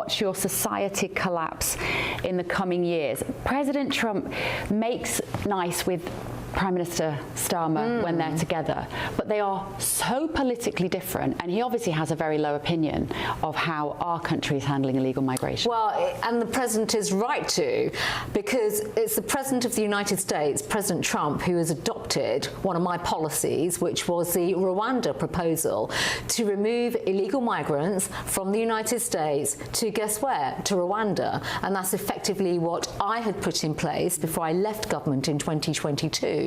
watch your society collapse in the coming years. President Trump makes nice with Prime Minister Starmer when they're together, but they are so politically different, and he obviously has a very low opinion of how our country is handling illegal migration. Well, and the President is right to, because it's the President of the United States, President Trump, who has adopted one of my policies, which was the Rwanda proposal to remove illegal migrants from the United States to, guess where, to Rwanda. And that's effectively what I had put in place before I left government in 2022,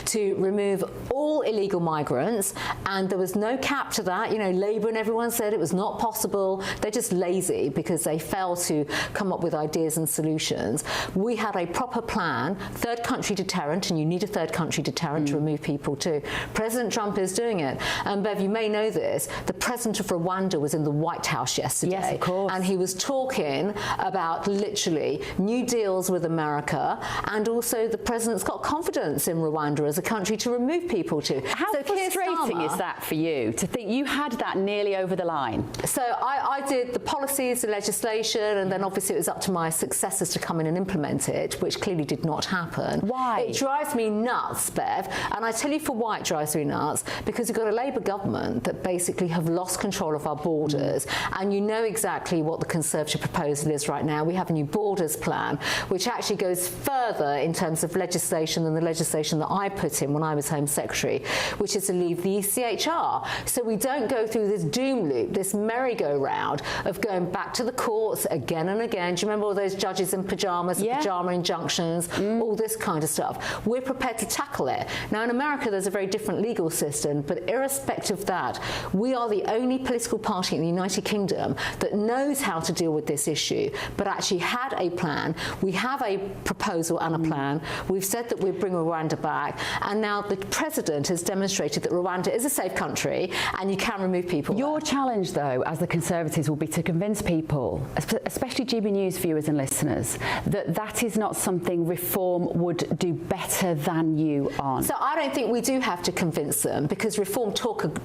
to remove all illegal migrants, and there was no cap to that. You know, Labour and everyone said it was not possible. They're just lazy because they fail to come up with ideas and solutions. We had a proper plan, third country deterrent, and you need a third country deterrent to remove people too. President Trump is doing it. And Bev, you may know this, the President of Rwanda was in the White House yesterday. Yes, of course. And he was talking about literally new deals with America, and also the President's got confidence in Rwanda as a country to remove people to. How frustrating is that for you, to think you had that nearly over the line? So I did the policies, the legislation, and then obviously it was up to my successors to come in and implement it, which clearly did not happen. Why? It drives me nuts, Bev, and I tell you for why it drives me nuts, because you've got a Labour government that basically have lost control of our borders, and you know exactly what the Conservative proposal is right now. We have a new borders plan, which actually goes further in terms of legislation than the legislation that I put in when I was Home Secretary, which is to leave the ECHR. So we don't go through this doom loop, this merry-go-round of going back to the courts again and again. Do you remember all those judges in pyjamas, pyjama injunctions, all this kind of stuff? We're prepared to tackle it. Now, in America, there's a very different legal system, but irrespective of that, we are the only political party in the United Kingdom that knows how to deal with this issue, but actually had a plan. We have a proposal and a plan. We've said that we'd bring Rwanda back, and now the President has demonstrated that Rwanda is a safe country and you can remove people. Your challenge, though, as the Conservatives, will be to convince people, especially GB News viewers and listeners, that that is not something Reform would do better than you on. So I don't think we do have to convince them, because Reform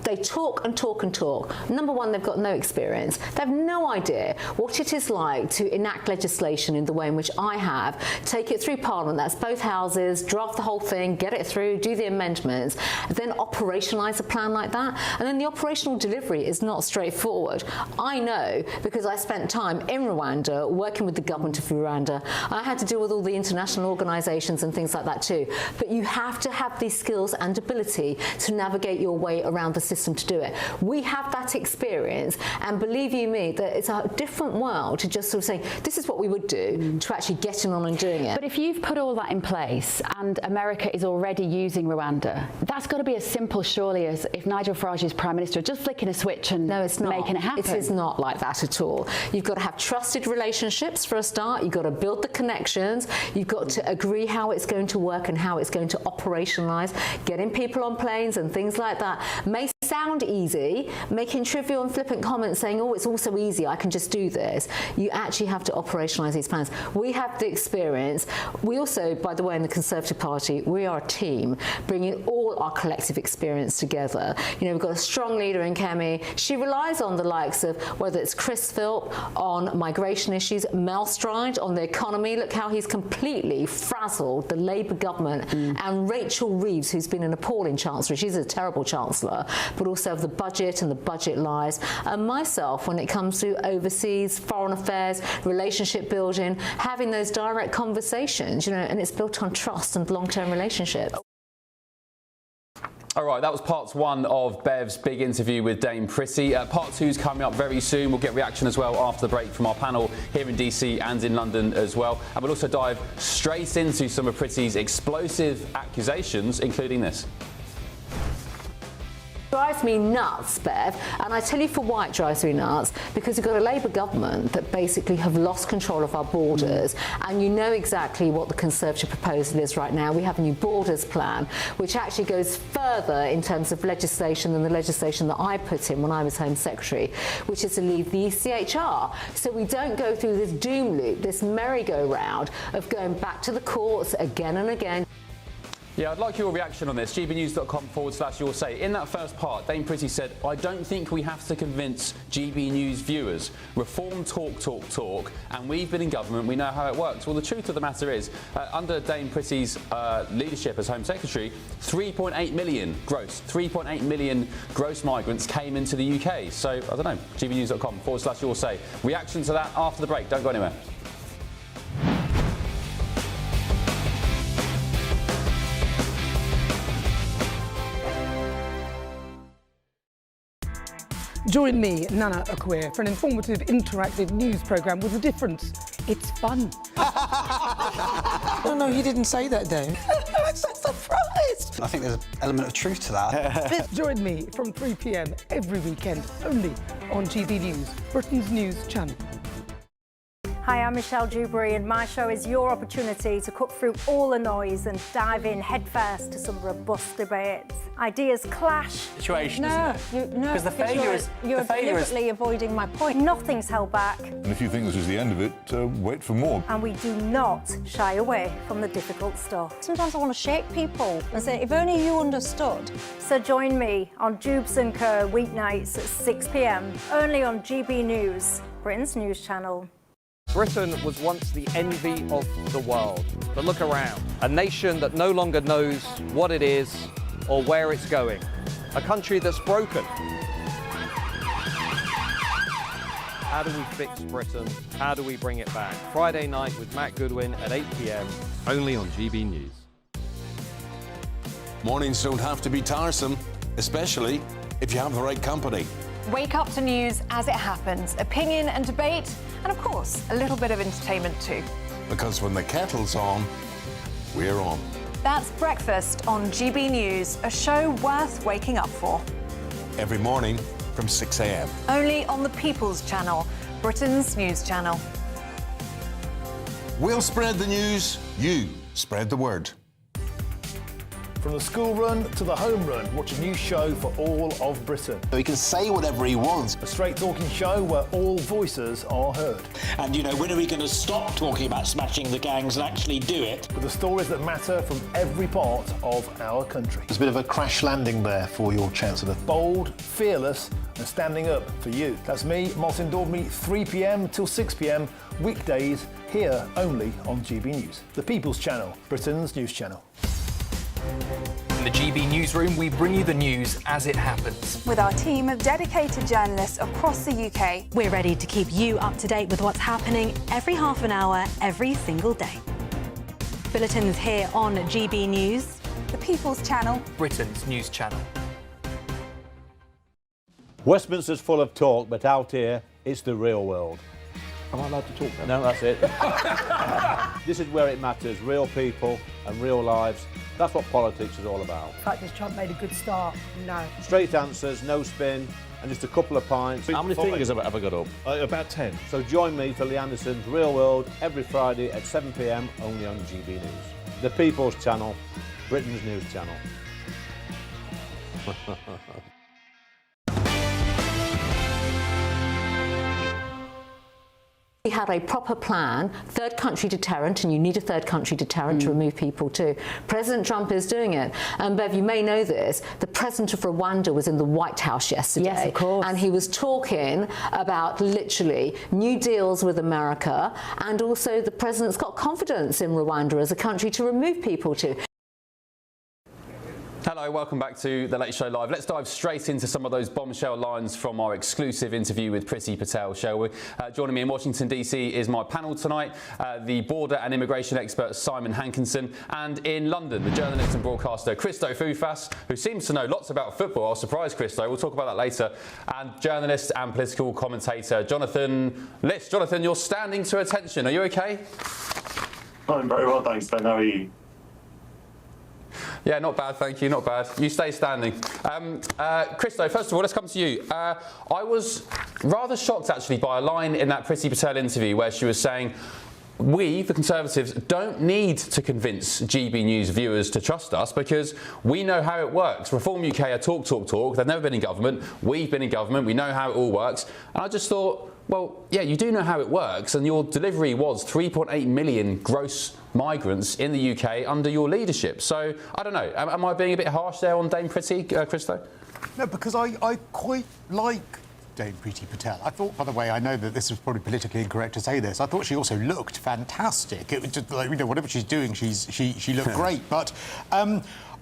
they talk and talk and talk. Number one, they've got no experience. They have no idea what it is like to enact legislation in the way in which I have, take it through Parliament, that's both houses, draft the whole thing, get it through, do the amendments, then operationalise a plan like that. And then the operational delivery is not straightforward. I know, because I spent time in Rwanda working with the government of Rwanda. I had to deal with all the international organisations and things like that too. But you have to have these skills and ability to navigate your way around the system to do it. We have that experience, and believe you me, that it's a different world to just sort of saying, this is what we would do, to actually getting on and doing it. But if you've put all that in place and America is already using Rwanda, that's got to be as simple, surely, as if Nigel Farage is Prime Minister, just flicking a switch and making it happen. It is not like that at all. You've got to have trusted relationships for a start. You've got to build the connections. You've got to agree how it's going to work and how it's going to operationalise. Getting people on planes and things like that may sound easy, making trivial and flippant comments saying, oh, it's all so easy, I can just do this. You actually have to operationalise these plans. We have the experience. We also, by the way, in the Conservative Party, we are a team, bringing all our collective experience together. You know, we've got a strong leader in Kemi. She relies on the likes of, whether it's Chris Philp on migration issues, Mel Stride on the economy. Look how he's completely frazzled the Labour government, and Rachel Reeves, who's been an appalling chancellor. She's a terrible chancellor, but also of the budget and the budget lies. And myself, when it comes to overseas, foreign affairs, relationship building, having those direct conversations, you know, and it's built on trust and long-term relationships. All right, that was part one of Bev's big interview with Dame Prissy. Part two is coming up very soon. We'll get reaction as well after the break from our panel here in DC and in London as well. And we'll also dive straight into some of Prissy's explosive accusations, including this. Drives me nuts, Bev, and I tell you for why it drives me nuts, because you've got a Labour government that basically have lost control of our borders, and you know exactly what the Conservative proposal is right now. We have a new borders plan, which actually goes further in terms of legislation than the legislation that I put in when I was Home Secretary, which is to leave the ECHR. So we don't go through this doom loop, this merry-go-round of going back to the courts again and again. Yeah, I'd like your reaction on this. gbnews.com/your say. In that first part, Dame Pretty said, I don't think we have to convince GB News viewers. Reform, talk, and we've been in government, we know how it works. Well, the truth of the matter is, under Dame Pretty's leadership as Home Secretary, 3.8 million gross migrants came into the UK. So, I don't know, gbnews.com/your say. Reaction to that after the break. Don't go anywhere. Join me, Nana Akwe, for an informative, interactive news programme with a difference. It's fun. No, he didn't say that, Dave. I'm so surprised. I think there's an element of truth to that. Join me from 3 p.m. every weekend, only on GB News, Britain's news channel. Hi, I'm Michelle Dewberry, and my show is your opportunity to cut through all the noise and dive in headfirst to some robust debates. Ideas clash. Situation, isn't it? Because the failure is you're deliberately avoiding my point. Nothing's held back, And if you think this is the end of it, wait for more. and we do not shy away from the difficult stuff. Sometimes I want to shake people and say, if only you understood. So join me on Jubes & Co weeknights at 6 p.m. only on GB News, Britain's news channel. Britain was once the envy of the world. But look around. A nation that no longer knows what it is or where it's going. A country that's broken. How do we fix Britain? How do we bring it back? Friday night with Matt Goodwin at 8 p.m. only on GB News. Mornings don't have to be tiresome, especially if you have the right company. Wake up to news as it happens, opinion and debate, and of course, a little bit of entertainment too. Because when the kettle's on, we're on. That's Breakfast on GB News, a show worth waking up for. Every morning from 6 a.m. Only on the People's Channel, Britain's news channel. We'll spread the news, you spread the word. From the school run to the home run, watch a new show for all of Britain. So he can say whatever he wants. A straight talking show where all voices are heard. And, you know, when are we going to stop talking about smashing the gangs and actually do it? With the stories that matter from every part of our country. There's a bit of a crash landing there for your Chancellor. Bold, fearless and standing up for you. That's me, Martin Daubney, 3 p.m. till 6 p.m. weekdays here only on GB News. The People's Channel, Britain's news channel. In the GB Newsroom, we bring you the news as it happens. With our team of dedicated journalists across the UK, we're ready to keep you up to date with what's happening every half an hour, every single day. Bulletins here on GB News. The People's Channel, Britain's news channel. Westminster's full of talk, but out here, it's the real world. Am I allowed to talk then? No, that's it. This is where it matters, real people and real lives. That's what politics is all about. The fact that Trump made a good start, no. Straight answers, no spin, and just a couple of pints. How many fingers have I got up? About 10. So join me for Lee Anderson's Real World every Friday at 7 p.m. only on GB News. The People's Channel, Britain's news channel. We had a proper plan, third country deterrent, and you need a third country deterrent to remove people too. President Trump is doing it. And Bev, you may know this, the president of Rwanda was in the White House yesterday. Yes, of course. And he was talking about literally new deals with America, and also the president's got confidence in Rwanda as a country to remove people to. Hello, welcome back to The Late Show Live. Let's dive straight into some of those bombshell lines from our exclusive interview with Priti Patel, shall we? Joining me in Washington, D.C. is my panel tonight, the border and immigration expert Simon Hankinson, and in London, the journalist and broadcaster Christo Foufas, who seems to know lots about football. I'll surprise Christo, we'll talk about that later, and journalist and political commentator Jonathan Liss. Jonathan, you're standing to attention. Are you okay? I'm very well, thanks, Ben. How are you? Yeah, not bad, thank you, not bad. You stay standing. Christo, first of all, let's come to you. I was rather shocked, actually, by a line in that Priti Patel interview where she was saying, we, the Conservatives, don't need to convince GB News viewers to trust us because we know how it works. Reform UK are talk. They've never been in government. We've been in government. We know how it all works. And I just thought, Well, yeah, you do know how it works, and your delivery was 3.8 million gross migrants in the UK under your leadership. So, I don't know, am I being a bit harsh there on Dame Priti, Christo? No, because I quite like Dame Priti Patel. I thought, by the way, I know that this is probably politically incorrect to say this, I thought she also looked fantastic. It was just, like, you know, whatever she's doing, she looked great. But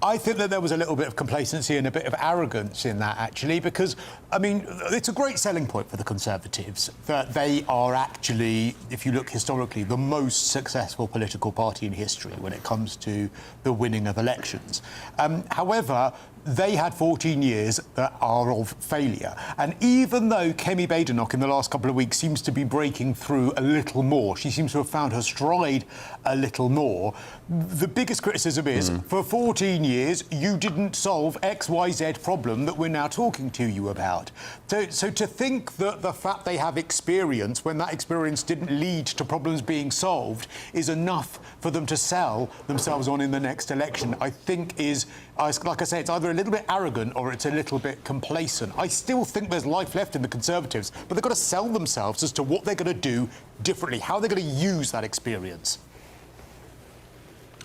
I think that there was a little bit of complacency and a bit of arrogance in that, actually, because, I mean, it's a great selling point for the Conservatives that they are actually, if you look historically, the most successful political party in history when it comes to the winning of elections. However, they had 14 years that are of failure. And even though Kemi Badenoch in the last couple of weeks seems to be breaking through a little more, she seems to have found her stride a little more, the biggest criticism is, for 14 years, you didn't solve XYZ problem that we're now talking to you about. So to think that the fact they have experience, when that experience didn't lead to problems being solved, is enough for them to sell themselves on in the next election, I think is, like I say, it's either a little bit arrogant or it's a little bit complacent. I still think there's life left in the Conservatives, but they've got to sell themselves as to what they're going to do differently, how they're going to use that experience.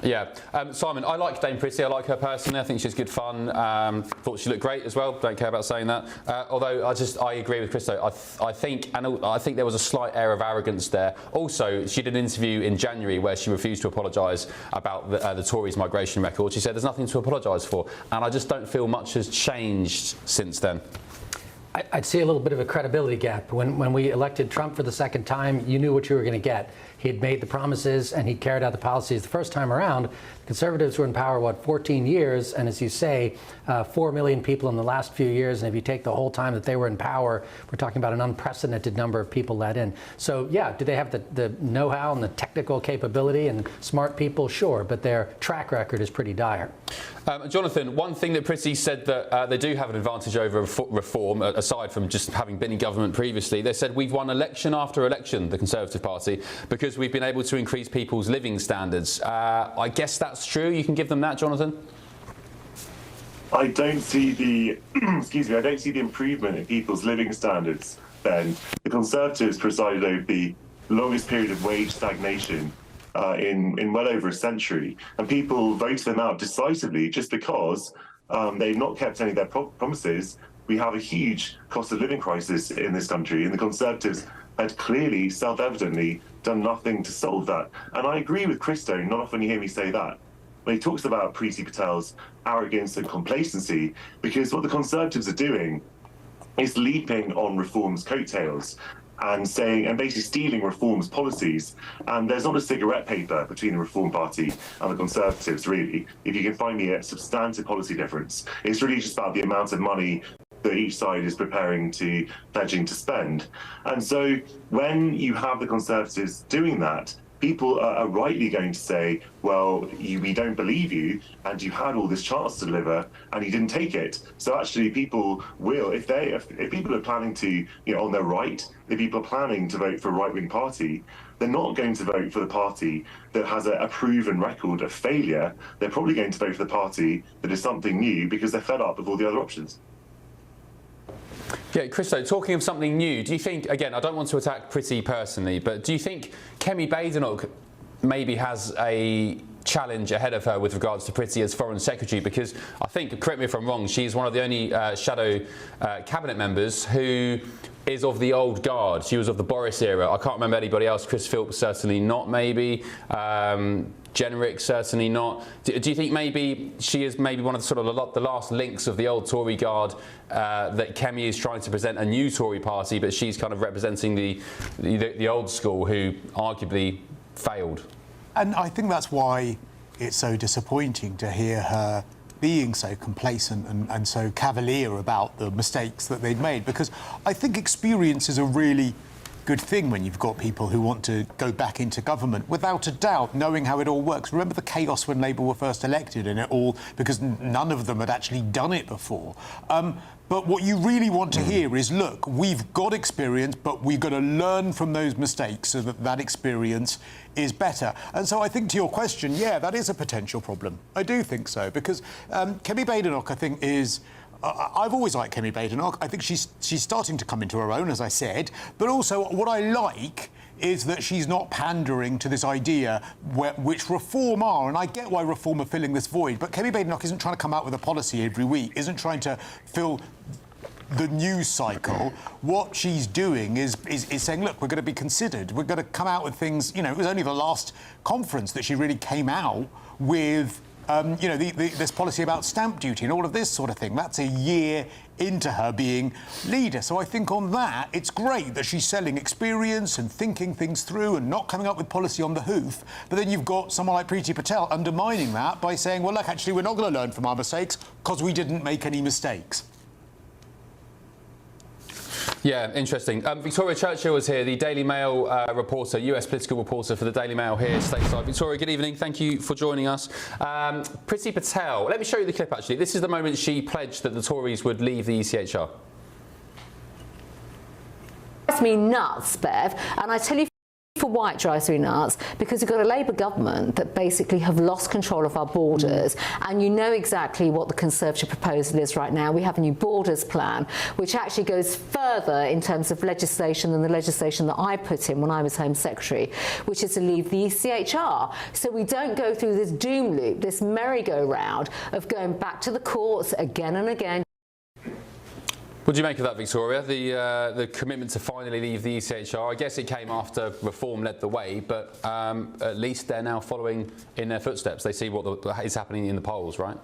Yeah, Simon, I like Dame Priti. I like her personally. I think she's good fun. Thought she looked great as well. Don't care about saying that. Although I agree with Christo. I think there was a slight air of arrogance there. Also, she did an interview in January where she refused to apologise about the Tories' migration record. She said there's nothing to apologise for, and I just don't feel much has changed since then. I'd see a little bit of a credibility gap. When we elected Trump for the second time, you knew what you were going to get. He'd made the promises and he carried out the policies. The first time around, Conservatives were in power, 14 years? And as you say, 4 million people in the last few years. And if you take the whole time that they were in power, we're talking about an unprecedented number of people let in. So, yeah, do they have the know-how and the technical capability and smart people? Sure, but their track record is pretty dire. Jonathan, one thing that Priti said that they do have an advantage over reform, aside from just having been in government previously, they said we've won election after election, the Conservative Party, because we've been able to increase people's living standards. I guess that's true. You can give them that, Jonathan? I don't see the I don't see the improvement in people's living standards, Ben. The Conservatives presided over the longest period of wage stagnation in well over a century, and people voted them out decisively just because they've not kept any of their promises. We have a huge cost of living crisis in this country, and the Conservatives had clearly, self-evidently, done nothing to solve that. And I agree with Christo, not often you hear me say that, when he talks about Priti Patel's arrogance and complacency, because what the Conservatives are doing is leaping on reform's coattails and basically stealing reform's policies. And there's not a cigarette paper between the Reform Party and the Conservatives, really. If you can find me a substantive policy difference, it's really just about the amount of money that each side is pledging to spend. And so when you have the Conservatives doing that, people are rightly going to say, well, we don't believe you, and you had all this chance to deliver, and you didn't take it. So actually, people will, if people are planning to, on their right, if people are planning to vote for a right-wing party, they're not going to vote for the party that has a proven record of failure. They're probably going to vote for the party that is something new because they're fed up with all the other options. Yeah, Christo, talking of something new, do you think, again, I don't want to attack Priti personally, but do you think Kemi Badenoch maybe has a challenge ahead of her with regards to Priti as Foreign Secretary? Because I think, correct me if I'm wrong, she's one of the only shadow cabinet members who is of the old guard. She was of the Boris era. I can't remember anybody else. Chris Philp certainly not, maybe. Jenrick certainly not. Do you think maybe she is maybe one of the last links of the old Tory guard that Kemi is trying to present a new Tory party, but she's kind of representing the old school who arguably failed? And I think that's why it's so disappointing to hear her being so complacent and so cavalier about the mistakes that they'd made, because I think experience is a really good thing when you've got people who want to go back into government, without a doubt, knowing how it all works. Remember the chaos when Labour were first elected, and it all, because none of them had actually done it before. But what you really want to hear is, look, we've got experience, but we've got to learn from those mistakes so that that experience is better. And so I think to your question, yeah, that is a potential problem. I do think so, because Kemi Badenoch, I think, is I've always liked Kemi Badenoch. I think she's starting to come into her own, as I said. But also, what I like is that she's not pandering to this idea which Reform are, and I get why Reform are filling this void, but Kemi Badenoch isn't trying to come out with a policy every week, isn't trying to fill the news cycle. What she's doing is saying, look, we're going to be considered. We're going to come out with things. You know, it was only the last conference that she really came out with, you know, this policy about stamp duty and all of this sort of thing. That's a year into her being leader. So I think on that, it's great that she's selling experience and thinking things through and not coming up with policy on the hoof. But then you've got someone like Priti Patel undermining that by saying, well, look, actually, we're not going to learn from our mistakes because we didn't make any mistakes. Yeah, interesting. Victoria Churchill is here, the Daily Mail reporter, US political reporter for the Daily Mail here stateside. Victoria, good evening. Thank you for joining us. Priti Patel, let me show you the clip, actually. This is the moment she pledged that the Tories would leave the ECHR. Drives me nuts, Bev, and I tell you for why it drives me nuts, because we've got a Labour government that basically have lost control of our borders, and you know exactly what the Conservative proposal is right now. We have a new borders plan, which actually goes further in terms of legislation than the legislation that I put in when I was Home Secretary, which is to leave the ECHR. So we don't go through this doom loop, this merry-go-round of going back to the courts again and again. What do you make of that, Victoria? The commitment to finally leave the ECHR. I guess it came after Reform led the way, but at least they're now following in their footsteps. They see what is happening in the polls, right?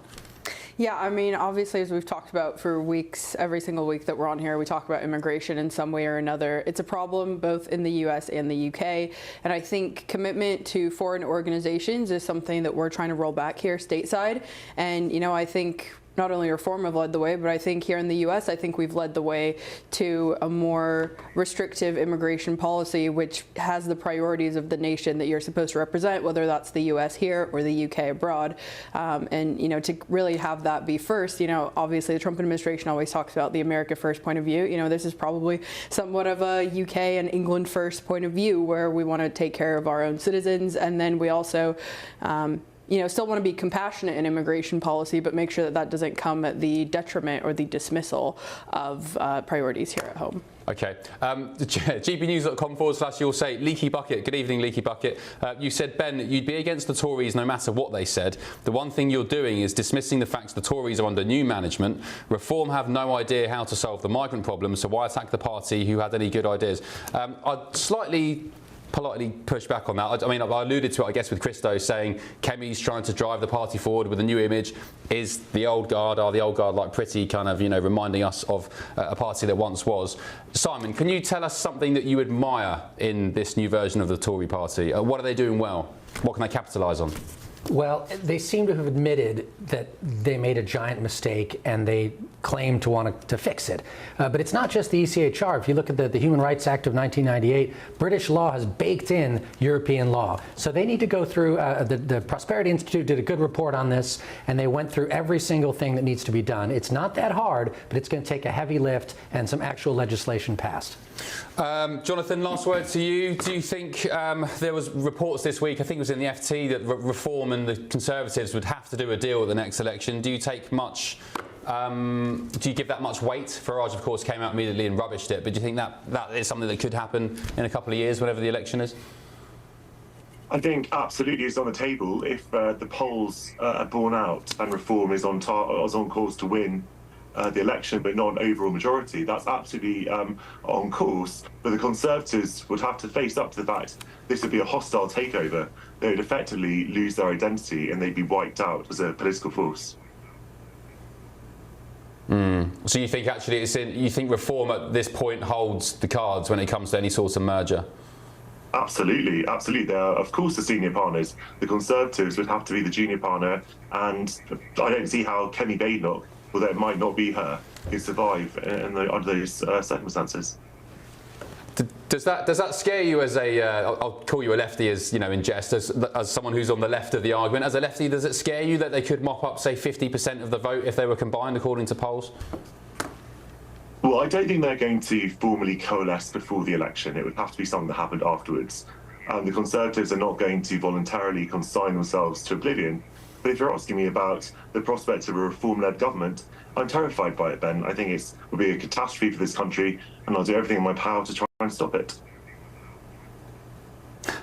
Yeah, I mean, obviously, as we've talked about for weeks, every single week that we're on here, we talk about immigration in some way or another. It's a problem both in the US and the UK. And I think commitment to foreign organizations is something that we're trying to roll back here stateside. And, you know, I think not only Reform have led the way, but I think here in the US, I think we've led the way to a more restrictive immigration policy, which has the priorities of the nation that you're supposed to represent, whether that's the US here or the UK abroad. And, you know, to really have that be first, you know, obviously the Trump administration always talks about the America first point of view. You know, this is probably somewhat of a UK and England first point of view, where we want to take care of our own citizens. And then we also, you know, still want to be compassionate in immigration policy, but make sure that that doesn't come at the detriment or the dismissal of priorities here at home. OK. gbnews.com/you'll say Leaky Bucket. Good evening, Leaky Bucket. You said, Ben, you'd be against the Tories no matter what they said. The one thing you're doing is dismissing the fact the Tories are under new management. Reform have no idea how to solve the migrant problem, so why attack the party who had any good ideas? I'd slightly politely push back on that. I mean, I alluded to it, I guess, with Christo saying Kemi's trying to drive the party forward with a new image. Is the old guard, are the old guard like Priti kind of, you know, reminding us of a party that once was? Simon, can you tell us something that you admire in this new version of the Tory party? What are they doing well? What can they capitalise on? Well, they seem to have admitted that they made a giant mistake and they claim to want to fix it. But it's not just the ECHR. If you look at the Human Rights Act of 1998, British law has baked in European law. So they need to go through, the Prosperity Institute did a good report on this, and they went through every single thing that needs to be done. It's not that hard, but it's going to take a heavy lift and some actual legislation passed. Jonathan, last word to you. Do you think there was reports this week, I think it was in the FT, that Reform and the Conservatives would have to do a deal at the next election? Do you take much, do you give that much weight? Farage, of course, came out immediately and rubbished it, but do you think that is something that could happen in a couple of years, whenever the election is? I think absolutely it's on the table if the polls are borne out and Reform is on course to win the election, but not an overall majority. That's absolutely on course. But the Conservatives would have to face up to the fact this would be a hostile takeover. They would effectively lose their identity and they'd be wiped out as a political force. So you think actually you think Reform at this point holds the cards when it comes to any sort of merger? Absolutely, absolutely. They are, of course, the senior partners. The Conservatives would have to be the junior partner, and I don't see how Kemi Badenoch, although it might not be her, can survive under those circumstances. Does that scare you as a? I'll call you a lefty, as you know, in jest, as someone who's on the left of the argument. As a lefty, does it scare you that they could mop up, say, 50% of the vote if they were combined, according to polls? Well, I don't think they're going to formally coalesce before the election. It would have to be something that happened afterwards. The Conservatives are not going to voluntarily consign themselves to oblivion. But if you're asking me about the prospect of a reform-led government, I'm terrified by it, Ben. I think it would be a catastrophe for this country, and I'll do everything in my power to try and stop it.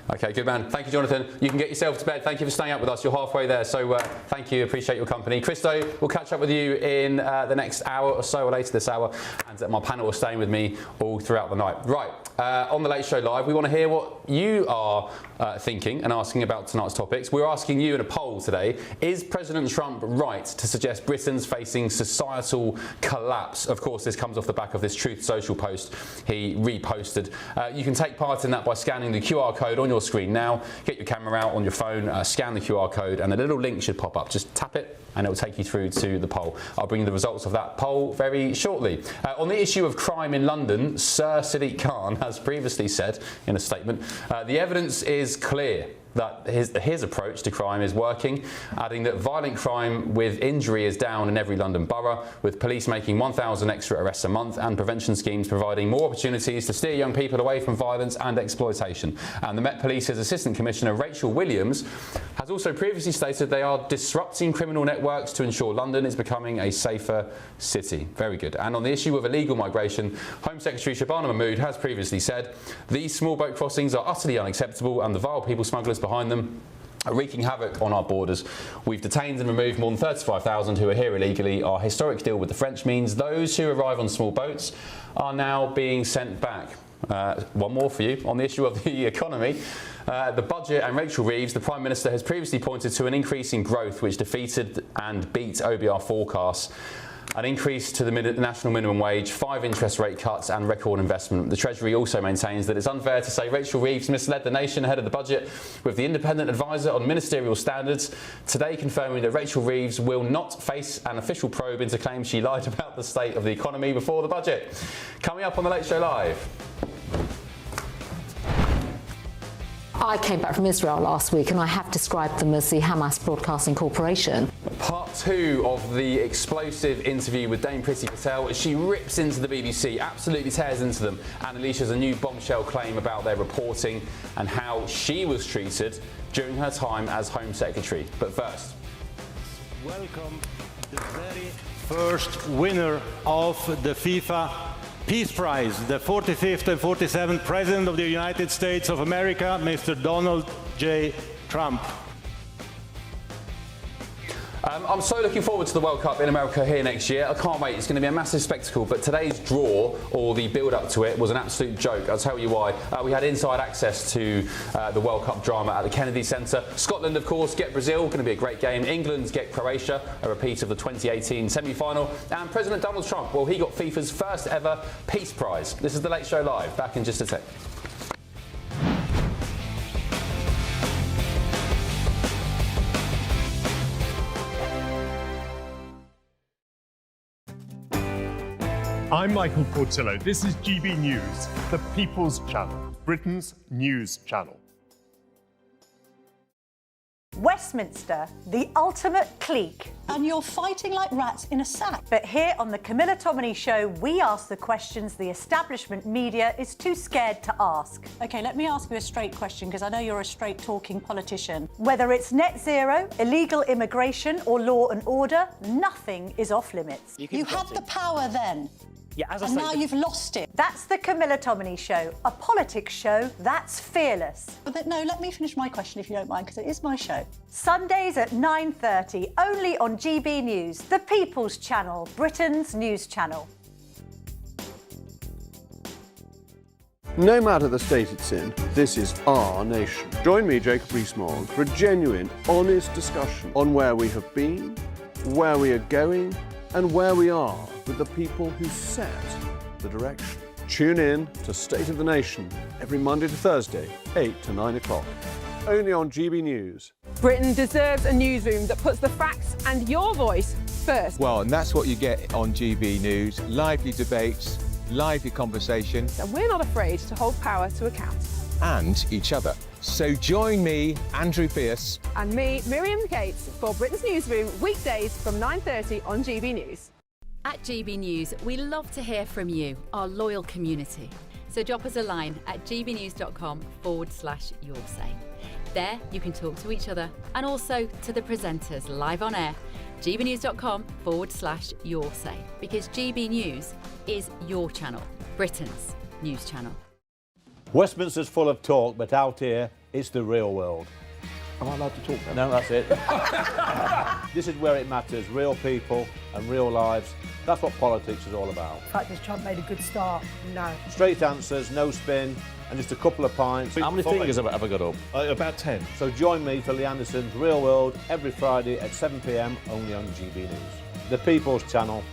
Okay, good man. Thank you, Jonathan. You can get yourself to bed. Thank you for staying up with us. You're halfway there, so thank you. Appreciate your company. Christo, we'll catch up with you in the next hour or so, or later this hour, and my panel are staying with me all throughout the night. Right, on the Late Show Live, we want to hear what you are thinking and asking about tonight's topics. We're asking you in a poll today, is President Trump right to suggest Britain's facing societal collapse? Of course, this comes off the back of this Truth Social post he reposted. You can take part in that by scanning the QR code on your screen now. Get your camera out on your phone, scan the QR code, and a little link should pop up. Just tap it and it will take you through to the poll. I'll bring you the results of that poll very shortly. On the issue of crime in London, Sir Sadiq Khan has previously said in a statement, the evidence is clear that his approach to crime is working, adding that violent crime with injury is down in every London borough, with police making 1,000 extra arrests a month and prevention schemes providing more opportunities to steer young people away from violence and exploitation. And the Met Police's Assistant Commissioner Rachel Williams has also previously stated they are disrupting criminal networks to ensure London is becoming a safer city. Very good. And on the issue of illegal migration, Home Secretary Shabana Mahmood has previously said these small boat crossings are utterly unacceptable and the vile people smugglers behind them are wreaking havoc on our borders. We've detained and removed more than 35,000 who are here illegally. Our historic deal with the French means those who arrive on small boats are now being sent back. One more for you on the issue of the economy. The budget and Rachel Reeves, the Prime Minister, has previously pointed to an increase in growth which defeated and beat OBR forecasts. An increase to the national minimum wage, 5 interest rate cuts and record investment. The Treasury also maintains that it's unfair to say Rachel Reeves misled the nation ahead of the budget, with the independent advisor on ministerial standards today confirming that Rachel Reeves will not face an official probe into claims she lied about the state of the economy before the budget. Coming up on the Late Show Live. I came back from Israel last week and I have described them as the Hamas Broadcasting Corporation. Part 2 of the explosive interview with Dame Priti Patel as she rips into the BBC, absolutely tears into them, and unleashes a new bombshell claim about their reporting and how she was treated during her time as Home Secretary. But first, welcome the very first winner of the FIFA Peace Prize, the 45th and 47th President of the United States of America, Mr. Donald J. Trump. I'm so looking forward to the World Cup in America here next year. I can't wait. It's going to be a massive spectacle. But today's draw, or the build-up to it, was an absolute joke. I'll tell you why. We had inside access to the World Cup drama at the Kennedy Centre. Scotland, of course, get Brazil. Going to be a great game. England get Croatia, a repeat of the 2018 semi-final. And President Donald Trump, well, he got FIFA's first ever Peace Prize. This is the Late Show Live. Back in just a sec. I'm Michael Portillo. This is GB News, the People's Channel, Britain's news channel. Westminster, the ultimate clique. And you're fighting like rats in a sack. But here on the Camilla Tominey Show, we ask the questions the establishment media is too scared to ask. OK, let me ask you a straight question, because I know you're a straight-talking politician. Whether it's net zero, illegal immigration or law and order, nothing is off limits. You had the power then. Yeah, as I and say, now you've lost it. That's the Camilla Tominey Show, a politics show that's fearless. But no, let me finish my question if you don't mind, because it is my show. Sundays at 9:30, only on GB News, the People's Channel, Britain's news channel. No matter the state it's in, this is our nation. Join me, Jacob Rees-Mogg, for a genuine, honest discussion on where we have been, where we are going, and where we are with the people who set the direction. Tune in to State of the Nation every Monday to Thursday, 8 to 9 o'clock. Only on GB News. Britain deserves a newsroom that puts the facts and your voice first. Well, and that's what you get on GB News. Lively debates, lively conversation. And we're not afraid to hold power to account. And each other. So join me, Andrew Pierce. And me, Miriam Gates, for Britain's Newsroom, weekdays from 9:30 on GB News. At GB News, we love to hear from you, our loyal community. So drop us a line at gbnews.com/your say. There, you can talk to each other and also to the presenters live on air. gbnews.com/your say, because GB News is your channel, Britain's news channel. Westminster's full of talk, but out here, it's the real world. Am I allowed to talk now? No, that's it. This is where it matters, real people and real lives. That's what politics is all about. The fact has Trump made a good start? No. Straight answers, no spin, and just a couple of pints. How many fingers have I got up? About 10. So join me for Lee Anderson's Real World every Friday at 7 p.m. only on GB News. The People's Channel,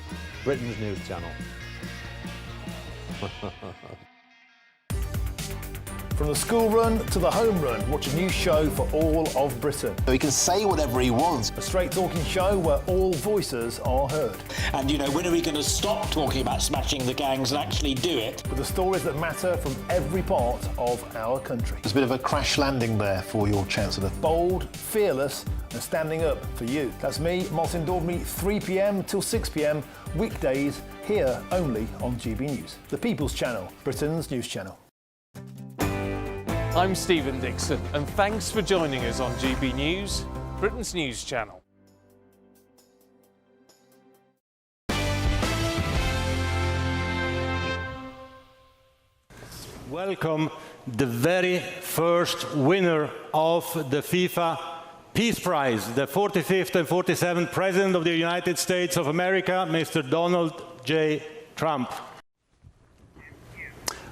Britain's news channel. From the school run to the home run, watch a new show for all of Britain. So he can say whatever he wants. A straight talking show where all voices are heard. And, you know, when are we going to stop talking about smashing the gangs and actually do it? With the stories that matter from every part of our country. There's a bit of a crash landing there for your Chancellor. Bold, fearless and standing up for you. That's me, Martin Daubney, 3 p.m. till 6 p.m. weekdays, here only on GB News. The People's Channel, Britain's news channel. I'm Stephen Dixon, and thanks for joining us on GB News, Britain's news channel. Welcome the very first winner of the FIFA Peace Prize, the 45th and 47th President of the United States of America, Mr. Donald J. Trump.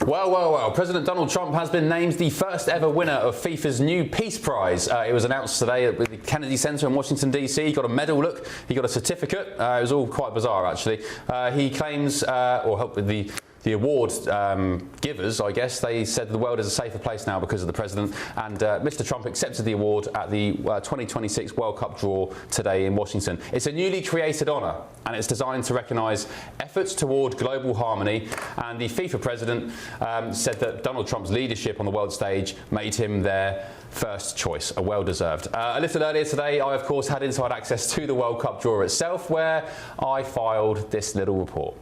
Well. President Donald Trump has been named the first ever winner of FIFA's new Peace Prize. It was announced today at the Kennedy Center in Washington, D.C. He got a medal, look. He got a certificate. It was all quite bizarre, actually. He claims, or helped with the award givers, I guess, they said the world is a safer place now because of the president, and Mr. Trump accepted the award at the 2026 World Cup draw today in Washington. It's a newly created honour, and it's designed to recognise efforts toward global harmony, and the FIFA president said that Donald Trump's leadership on the world stage made him their first choice, a well-deserved. A little earlier today, I of course had inside access to the World Cup draw itself, where I filed this little report.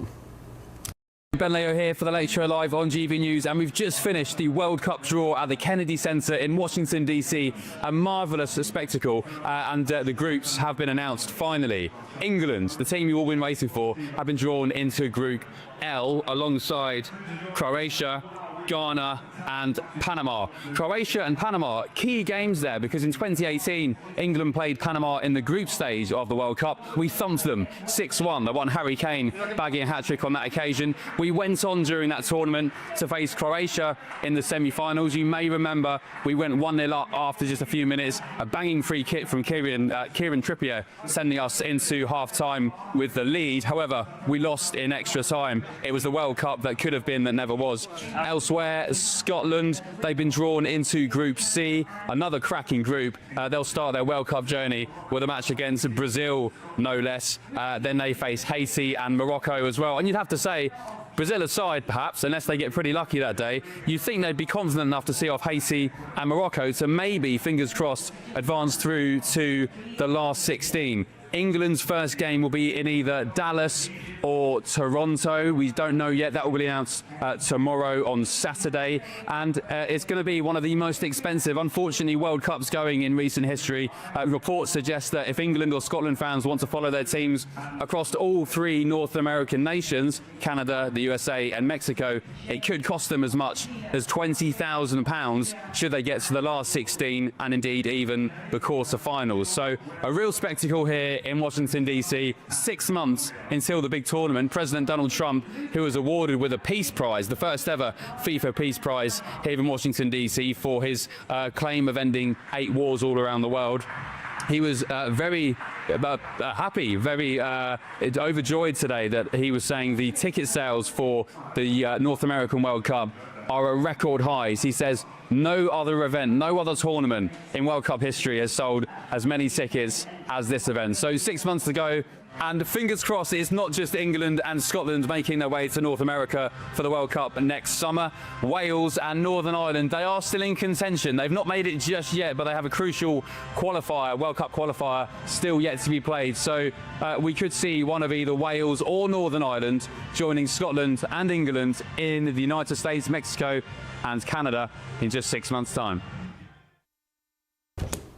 Ben Leo here for the Late Show Live on GB News, and we've just finished the World Cup draw at the Kennedy Center in Washington, D.C. A marvellous spectacle, and the groups have been announced finally. England, the team you've all been waiting for, have been drawn into Group L alongside Croatia, Ghana and Panama. Croatia and Panama, key games there, because in 2018 England played Panama in the group stage of the World Cup. We thumped them 6-1. They won, Harry Kane bagging a hat-trick on that occasion. We went on during that tournament to face Croatia in the semi-finals. You may remember we went 1-0 up after just a few minutes. A banging free kick from Kieran Trippier, sending us into half-time with the lead. However, we lost in extra time. It was the World Cup that could have been that never was. Elsewhere, Scotland, they've been drawn into Group C, another cracking group. They'll start their World Cup journey with a match against Brazil, no less. Then they face Haiti and Morocco as well. And you'd have to say, Brazil aside, perhaps, unless they get pretty lucky that day, you'd think they'd be confident enough to see off Haiti and Morocco to maybe, fingers crossed, advance through to the last 16. England's first game will be in either Dallas or Toronto. We don't know yet. That will be announced tomorrow on Saturday. And it's going to be one of the most expensive, unfortunately, World Cups going in recent history. Reports suggest that if England or Scotland fans want to follow their teams across all three North American nations, Canada, the USA and Mexico, it could cost them as much as £20,000 should they get to the last 16 and indeed even the quarter-finals. So a real spectacle here in Washington, D.C. 6 months until the big tournament. President Donald Trump, who was awarded with a Peace Prize, the first ever FIFA Peace Prize here in Washington, D.C. for his claim of ending 8 wars all around the world. He was very happy, very overjoyed today that he was saying the ticket sales for the North American World Cup are at record highs. He says no other event, no other tournament in World Cup history has sold as many tickets as this event. So 6 months to go. And fingers crossed, it's not just England and Scotland making their way to North America for the World Cup next summer. Wales and Northern Ireland, they are still in contention. They've not made it just yet, but they have a crucial qualifier, World Cup qualifier, still yet to be played. So we could see one of either Wales or Northern Ireland joining Scotland and England in the United States, Mexico and Canada in just 6 months' time.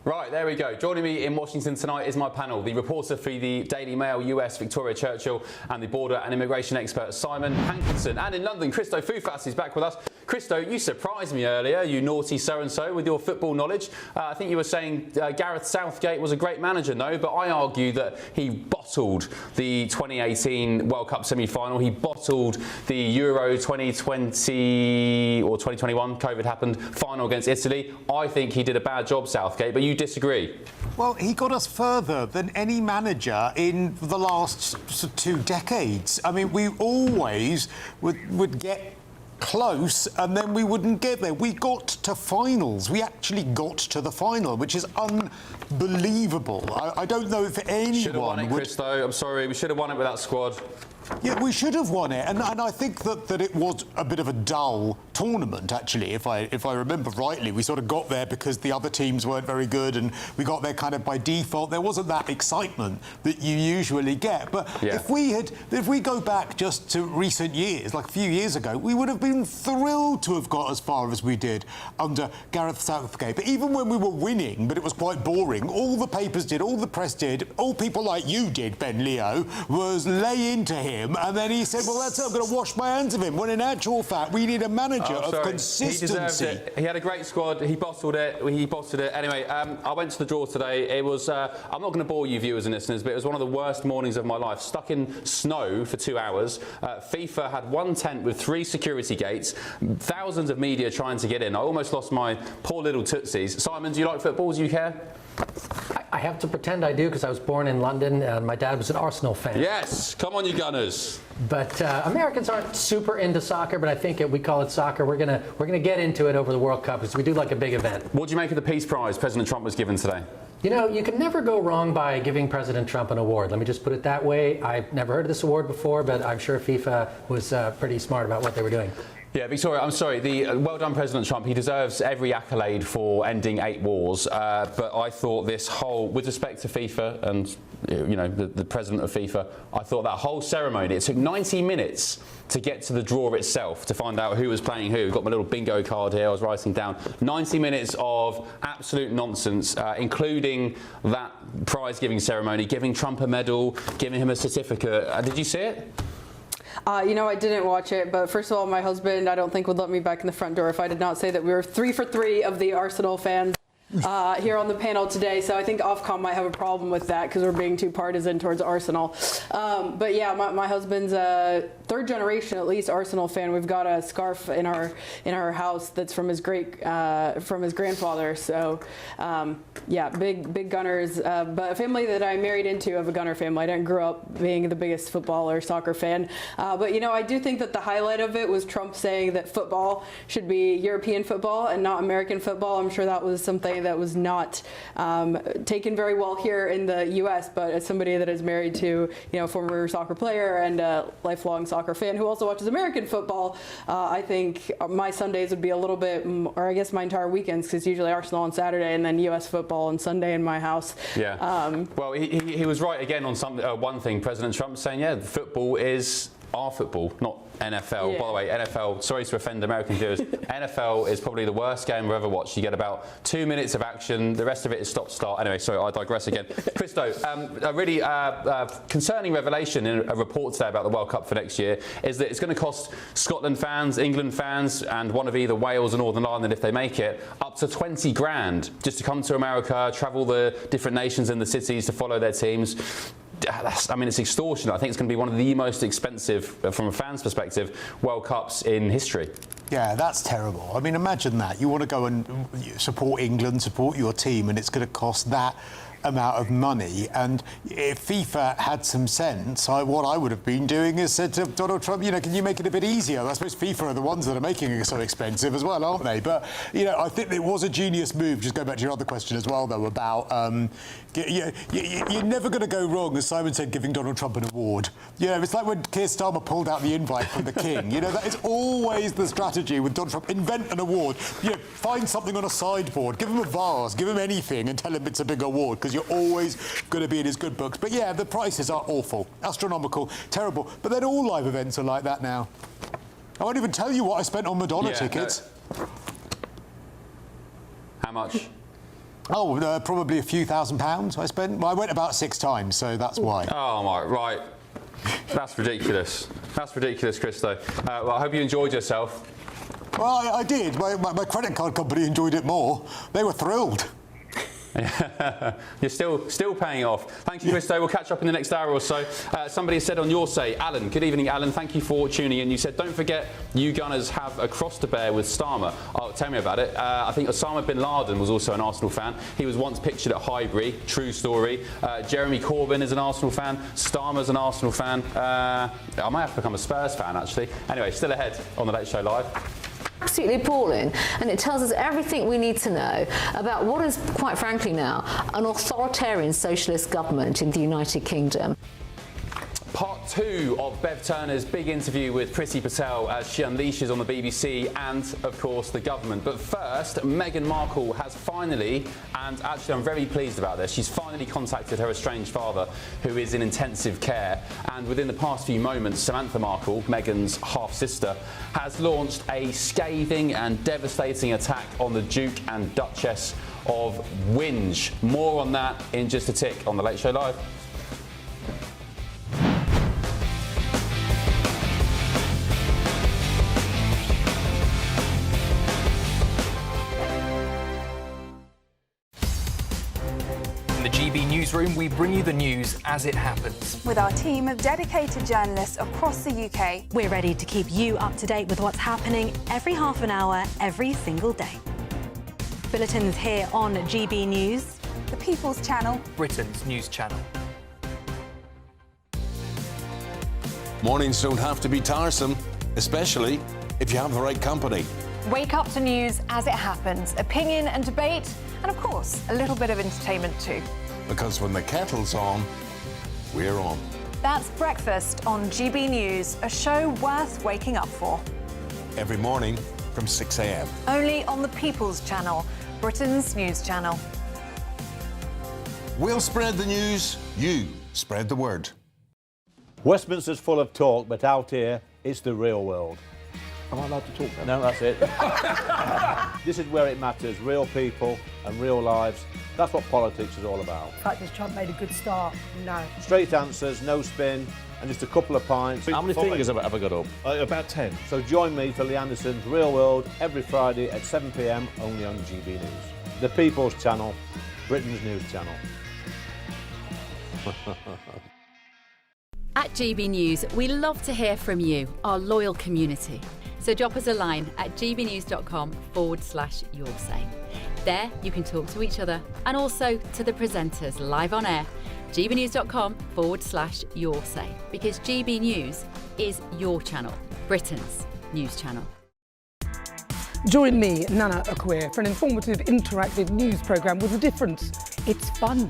Right, there we go. Joining me in Washington tonight is my panel, the reporter for the Daily Mail US, Victoria Churchill, and the border and immigration expert, Simon Hankinson. And in London, Christo Foufas is back with us. Christo, you surprised me earlier, you naughty so-and-so, with your football knowledge. I think you were saying Gareth Southgate was a great manager, no, but I argue that he bottled the 2018 World Cup semi-final. He bottled the Euro 2020 or 2021, COVID happened, final against Italy. I think he did a bad job, Southgate, but you disagree. Well, he got us further than any manager in the last 2 decades. I mean, we always would get close and then we wouldn't get there. We got to finals. We actually got to the final, which is unbelievable. I don't know if anyone should have won it, Christo. I'm sorry, we should have won it with that squad. Yeah, we should have won it, and I think that it was a bit of a dull tournament, actually, if I remember rightly. We sort of got there because the other teams weren't very good, and we got there kind of by default. There wasn't that excitement that you usually get. But if we go back just to recent years, like a few years ago, we would have been thrilled to have got as far as we did under Gareth Southgate. But even when we were winning, but it was quite boring, all the papers did, all the press did, all people like you did, Ben Leo, was lay into him. And then he said, well, that's it, I'm going to wash my hands of him. When in actual fact, we need a manager of consistency. He deserved it. He had a great squad. He bottled it. Anyway, I went to the draw today. It was, I'm not going to bore you viewers and listeners, but it was one of the worst mornings of my life. Stuck in snow for 2 hours. FIFA had one tent with 3 security gates. Thousands of media trying to get in. I almost lost my poor little tootsies. Simon, do you like football? Do you care? I have to pretend I do because I was born in London and my dad was an Arsenal fan. Yes, come on you Gunners. But Americans aren't super into soccer, but I think we call it soccer. We're gonna get into it over the World Cup because we do like a big event. What do you make of the Peace Prize President Trump was given today? You know, you can never go wrong by giving President Trump an award. Let me just put it that way. I've never heard of this award before, but I'm sure FIFA was pretty smart about what they were doing. Yeah, Victoria, I'm sorry. Well done, President Trump. He deserves every accolade for ending 8 wars. But I thought this whole, with respect to FIFA and the president of FIFA, I thought that whole ceremony, it took 90 minutes to get to the draw itself, to find out who was playing who. I've got my little bingo card here, I was writing down. 90 minutes of absolute nonsense, including that prize-giving ceremony, giving Trump a medal, giving him a certificate. Did you see it? I didn't watch it, but first of all, my husband, I don't think, would let me back in the front door if I did not say that we were 3 for 3 of the Arsenal fans here on the panel today. So I think Ofcom might have a problem with that because we're being too partisan towards Arsenal. But yeah, my husband's a 3rd generation, at least, Arsenal fan. We've got a scarf in our house that's from his grandfather. So yeah, big Gunners. But a family that I married into of a Gunner family. I didn't grow up being the biggest football or soccer fan. But I do think that the highlight of it was Trump saying that football should be European football and not American football. I'm sure that was something that was not taken very well here in the U.S., but as somebody that is married to a former soccer player and a lifelong soccer fan who also watches American football, I think my Sundays would be a little bit, or I guess my entire weekends, because usually Arsenal on Saturday and then U.S. football on Sunday in my house. Yeah. Well, he was right again on one thing, President Trump, saying, yeah, football is our football, not NFL. Yeah. By the way, NFL, sorry to offend American viewers, NFL is probably the worst game I've ever watched. You get about 2 minutes of action, the rest of it is stop-start. Anyway, sorry, I digress again. Christo, a really concerning revelation in a report today about the World Cup for next year is that it's going to cost Scotland fans, England fans, and one of either Wales or Northern Ireland, if they make it, up to 20 grand just to come to America, travel the different nations and the cities to follow their teams. I mean, it's extortionate. I think it's going to be one of the most expensive, from a fan's perspective, World Cups in history. Yeah, that's terrible. I mean, imagine that. You want to go and support England, support your team, and it's going to cost that amount of money. And if FIFA had some sense, what I would have been doing is said to Donald Trump, can you make it a bit easier? I suppose FIFA are the ones that are making it so expensive as well, aren't they? But, I think it was a genius move. Just go back to your other question as well, though, about you're never going to go wrong, as Simon said, giving Donald Trump an award. It's like when Keir Starmer pulled out the invite from the King. That is always the strategy with Donald Trump. Invent an award. Find something on a sideboard. Give him a vase. Give him anything and tell him it's a big award, because you're always going to be in his good books. But yeah, the prices are awful, astronomical, terrible. But then all live events are like that now. I won't even tell you what I spent on Madonna tickets. No. How much? Oh, probably a few £1,000 I spent. Well, I went about 6 times, so that's why. Oh, my, right. That's ridiculous. That's ridiculous, Christo. Well, I hope you enjoyed yourself. Well, I did. My credit card company enjoyed it more. They were thrilled. You're still paying off. Thank you, Christo. We'll catch up in the next hour or so. Somebody said on your say, Alan, good evening, Alan. Thank you for tuning in. You said, don't forget, you Gunners have a cross to bear with Starmer. Oh, tell me about it. I think Osama bin Laden was also an Arsenal fan. He was once pictured at Highbury. True story. Jeremy Corbyn is an Arsenal fan. Starmer's an Arsenal fan. I might have to become a Spurs fan, actually. Anyway, still ahead on The Late Show Live. Absolutely appalling, and it tells us everything we need to know about what is, quite frankly now, an authoritarian socialist government in the United Kingdom. Part 2 of Bev Turner's big interview with Priti Patel as she unleashes on the BBC and, of course, the government. But first, Meghan Markle has finally, and actually I'm very pleased about this, she's finally contacted her estranged father, who is in intensive care. And within the past few moments, Samantha Markle, Meghan's half-sister, has launched a scathing and devastating attack on the Duke and Duchess of Winch. More on that in just a tick on The Late Show Live. Newsroom, we bring you the news as it happens. With our team of dedicated journalists across the UK, we're ready to keep you up to date with what's happening every half an hour, every single day. Bulletins here on GB News, the People's Channel, Britain's news channel. Mornings don't have to be tiresome, especially if you have the right company. Wake up to news as it happens, opinion and debate, and of course, a little bit of entertainment too. Because when the kettle's on, we're on. That's Breakfast on GB News, a show worth waking up for. Every morning from 6 a.m. Only on the People's Channel, Britain's news channel. We'll spread the news, you spread the word. Westminster's full of talk, but out here, it's the real world. Am I allowed to talk now? No, that's it. This is where it matters, real people and real lives. That's what politics is all about. The fact has Trump made a good start? No. Straight answers, no spin, and just a couple of pints. How many fingers have I got up? About 10. So join me for Lee Anderson's Real World every Friday at 7 p.m. only on GB News. The People's Channel, Britain's news channel. At GB News, we love to hear from you, our loyal community. So drop us a line at gbnews.com/yoursay. There you can talk to each other and also to the presenters live on air. gbnews.com/yoursay, because GB News is your channel, Britain's news channel. Join me, Nana Akweer, for an informative, interactive news programme with a difference. It's fun.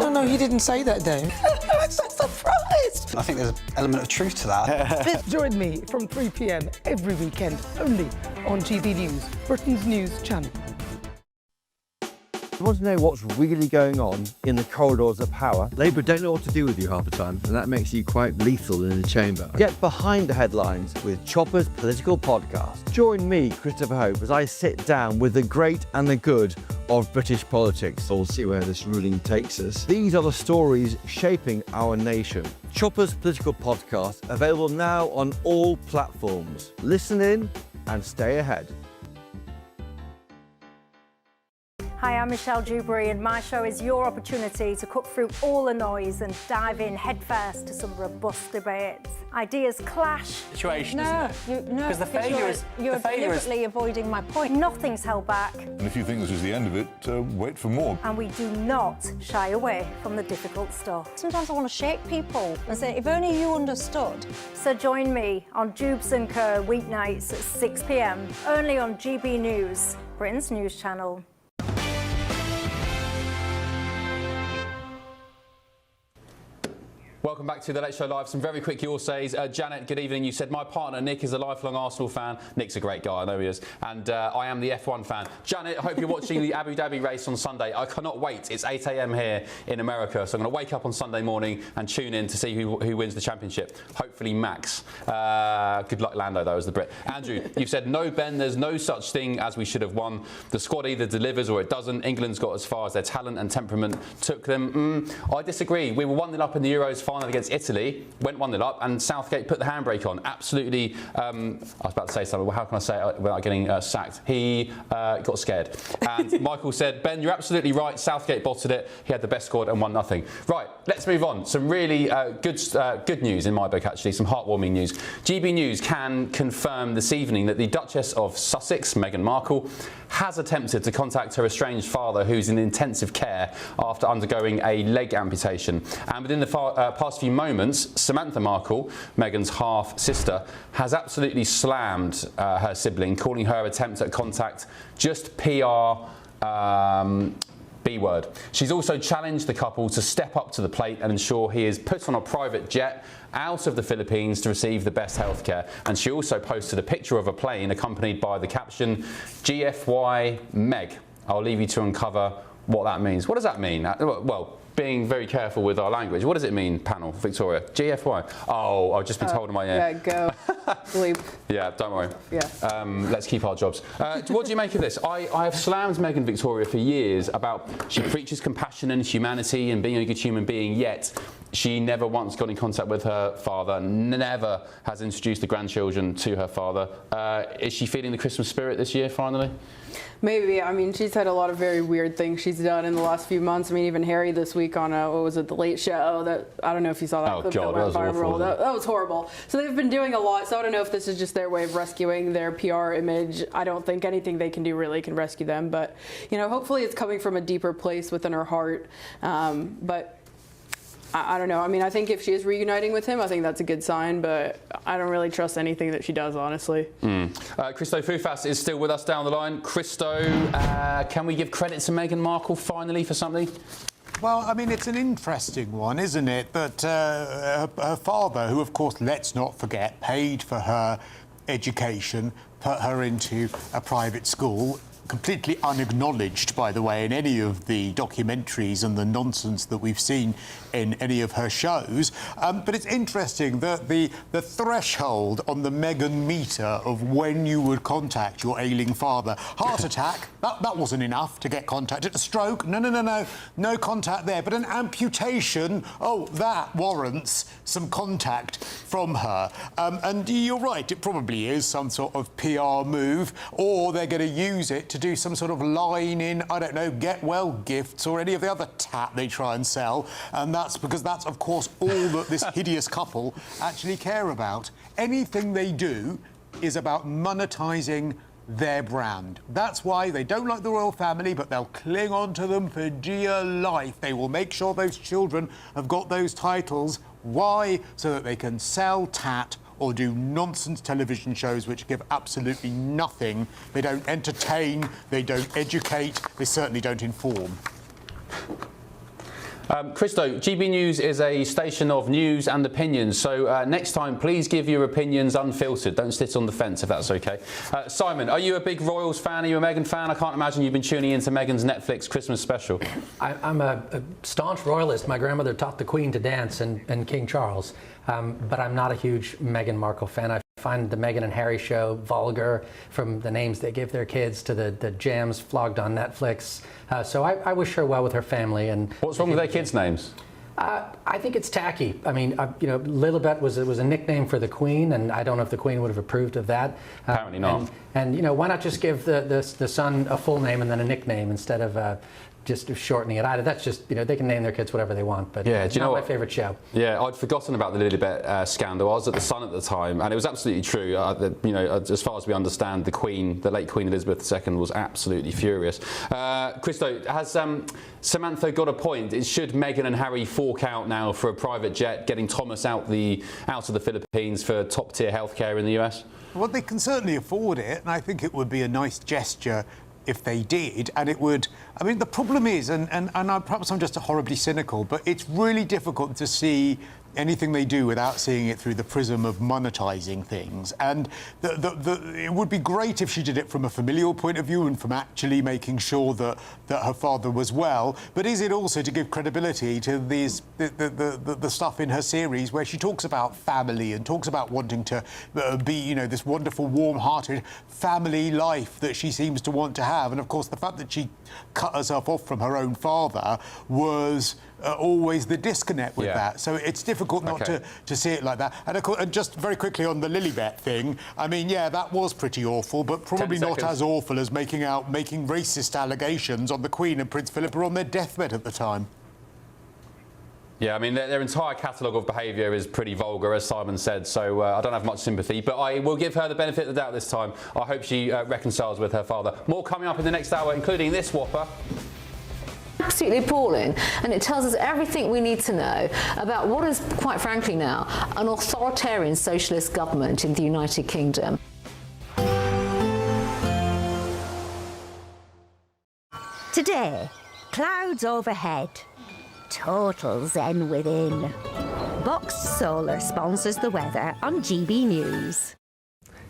No, he didn't say that, Dave. I'm so surprised. I think there's an element of truth to that. Join me from 3 p.m. every weekend, only on GB News, Britain's news channel. You want to know what's really going on in the corridors of power? Labour don't know what to do with you half the time, and that makes you quite lethal in the chamber. Get behind the headlines with Chopper's political podcast. Join me, Christopher Hope, as I sit down with the great and the good of British politics. We'll see where this ruling takes us. These are the stories shaping our nation. Chopper's political podcast, available now on all platforms. Listen in and stay ahead. Hi, I'm Michelle Dewberry, and my show is your opportunity to cut through all the noise and dive in headfirst to some robust debates. Ideas clash. Situation, No, isn't it? no, Because the failure is you're deliberately avoiding my point. Nothing's held back, And if you think this is the end of it, wait for more. and we do not shy away from the difficult stuff. Sometimes I want to shake people and say, if only you understood. So join me on Jubes and Kerr weeknights at 6 p.m. only on GB News, Britain's news channel. Welcome back to the Late Show Live. Some very quick your says. Janet, good evening. You said my partner Nick is a lifelong Arsenal fan. Nick's a great guy, I know he is. And I am the F1 fan. Janet, I hope you're watching the Abu Dhabi race on Sunday. I cannot wait. It's 8 a.m. here in America, so I'm going to wake up on Sunday morning and tune in to see who wins the championship. Hopefully Max. Good luck, Lando, though, as the Brit. Andrew, you said no, Ben. There's no such thing as we should have won. The squad either delivers or it doesn't. England's got as far as their talent and temperament took them. I disagree. We were 1-0 up in the Euros final against Italy, went 1-0 up, and Southgate put the handbrake on. Absolutely, I was about to say something, well, how can I say it without getting sacked? He got scared. And Michael said, Ben, you're absolutely right. Southgate bottled it. He had the best squad and won nothing. Right, let's move on. Some really good news in my book, actually, some heartwarming news. GB News can confirm this evening that the Duchess of Sussex, Meghan Markle, has attempted to contact her estranged father, who's in intensive care after undergoing a leg amputation. And within the past few moments, Samantha Markle, Meghan's half-sister, has absolutely slammed her sibling, calling her attempt at contact just PR B-word. She's also challenged the couple to step up to the plate and ensure he is put on a private jet out of the Philippines to receive the best healthcare. And she also posted a picture of a plane accompanied by the caption, GFY Meg. I'll leave you to uncover what that means. What does that mean? Well, being very careful with our language. What does it mean, panel, Victoria? GFY. Oh, I've just been told in my ear. Yeah, go. Bleep. Yeah, don't worry. Yeah. Let's keep our jobs. What do you make of this? I have slammed Meghan Victoria for years about she preaches compassion and humanity and being a good human being, yet she never once got in contact with her father, never has introduced the grandchildren to her father. Is she feeling the Christmas spirit this year, finally? Maybe. I mean, she's had a lot of very weird things she's done in the last few months. I mean, even Harry this week on what was it, The Late Show? That I don't know if you saw that clip that went viral. That was horrible. So they've been doing a lot. So I don't know if this is just their way of rescuing their PR image. I don't think anything they can do really can rescue them. But you know, hopefully it's coming from a deeper place within her heart. But I don't know. I mean, I think if she is reuniting with him, I think that's a good sign, but I don't really trust anything that she does, honestly. Christo Fufas is still with us down the line. Christo, can we give credit to Meghan Markle finally for something? Well, I mean, it's an interesting one, isn't it? That her father, who, of course, let's not forget, paid for her education, put her into a private school, completely unacknowledged, by the way, in any of the documentaries and the nonsense that we've seen in any of her shows. But it's interesting that the threshold on the Meghan meter of when you would contact your ailing father, heart attack, that wasn't enough to get contacted. A stroke, no contact there. But an amputation, oh, that warrants some contact from her. And you're right, it probably is some sort of PR move, or they're going to use it to do some sort of line in, I don't know, get well gifts or any of the other tat they try and sell. And that's because that's, of course, all that this hideous couple actually care about. Anything they do is about monetising their brand. That's why they don't like the royal family, but they'll cling on to them for dear life. They will make sure those children have got those titles. Why? So that they can sell tat or do nonsense television shows which give absolutely nothing. They don't entertain, they don't educate, they certainly don't inform. Christo, GB News is a station of news and opinions, so next time please give your opinions unfiltered. Don't sit on the fence if that's okay. Simon, are you a big Royals fan? Are you a Meghan fan? I can't imagine you've been tuning into Meghan's Netflix Christmas special. I'm a staunch royalist. My grandmother taught the Queen to dance and King Charles, but I'm not a huge Meghan Markle fan. I find the Meghan and Harry show vulgar, from the names they give their kids to the jams flogged on Netflix. So I wish her well with her family. And what's wrong with their kids' names? I think it's tacky. I mean, you know, Lilibet was a nickname for the Queen, and I don't know if the Queen would have approved of that. Apparently not. And you know, why not just give the son a full name and then a nickname instead of just shortening it? That's just, you know, they can name their kids whatever they want, but yeah, do you know my favourite show. Yeah, I'd forgotten about the Lilibet scandal. I was at the Sun at the time, and it was absolutely true. You know, as far as we understand, the Queen, the late Queen Elizabeth II, was absolutely furious. Christo, has Samantha got a point? Should Meghan and Harry fork out now for a private jet, getting Thomas out of the Philippines for top-tier healthcare in the US? Well, they can certainly afford it, and I think it would be a nice gesture if they did, and it would. I mean, the problem is, and perhaps I'm just horribly cynical, but it's really difficult to see anything they do without seeing it through the prism of monetising things. And it would be great if she did it from a familial point of view and from actually making sure that her father was well. But is it also to give credibility to the stuff in her series where she talks about family and talks about wanting to be, you know, this wonderful, warm-hearted family life that she seems to want to have? And of course, the fact that she cut herself off from her own father was always the disconnect with that. So it's difficult not to see it like that. And of course, and just very quickly on the Lilibet thing, I mean, yeah, that was pretty awful, but probably not as awful as making racist allegations on the Queen and Prince Philip who were on their deathbed at the time. Yeah, I mean, their entire catalogue of behaviour is pretty vulgar, as Simon said, so I don't have much sympathy, but I will give her the benefit of the doubt this time. I hope she reconciles with her father. More coming up in the next hour, including this whopper. Absolutely appalling, and it tells us everything we need to know about what is, quite frankly now, an authoritarian socialist government in the United Kingdom. Today, clouds overhead, total zen within. Box Solar sponsors the weather on GB News.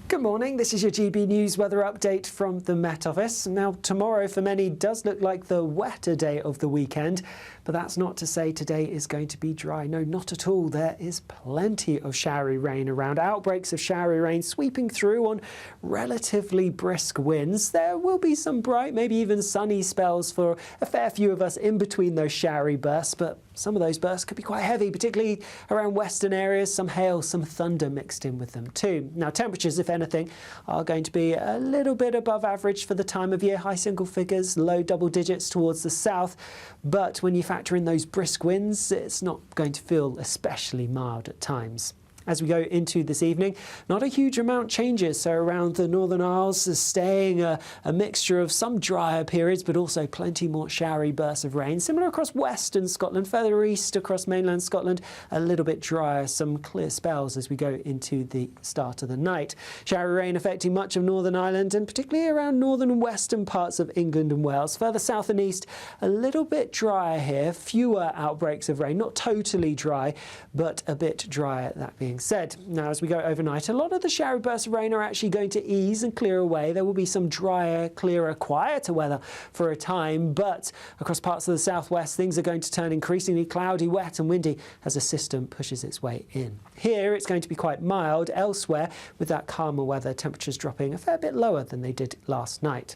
Good morning, this is your GB News weather update from the Met Office. Now, tomorrow for many does look like the wetter day of the weekend, but that's not to say today is going to be dry. No, not at all. There is plenty of showery rain around. Outbreaks of showery rain sweeping through on relatively brisk winds. There will be some bright, maybe even sunny spells for a fair few of us in between those showery bursts, but some of those bursts could be quite heavy, particularly around western areas. Some hail, some thunder mixed in with them too. Now, temperatures, if anything, are going to be a little bit above average for the time of year. High single figures, low double digits towards the south. But when you factor in those brisk winds, it's not going to feel especially mild at times. As we go into this evening, not a huge amount changes. So around the Northern Isles is staying a mixture of some drier periods, but also plenty more showery bursts of rain. Similar across western Scotland, further east across mainland Scotland, a little bit drier, some clear spells as we go into the start of the night. Showery rain affecting much of Northern Ireland and particularly around northern and western parts of England and Wales. Further south and east, a little bit drier here, fewer outbreaks of rain, not totally dry, but a bit drier, that being said. Now, as we go overnight, a lot of the showery bursts of rain are actually going to ease and clear away. There will be some drier, clearer, quieter weather for a time, but across parts of the southwest, things are going to turn increasingly cloudy, wet and windy as a system pushes its way in. Here, it's going to be quite mild. Elsewhere, with that calmer weather, temperatures dropping a fair bit lower than they did last night.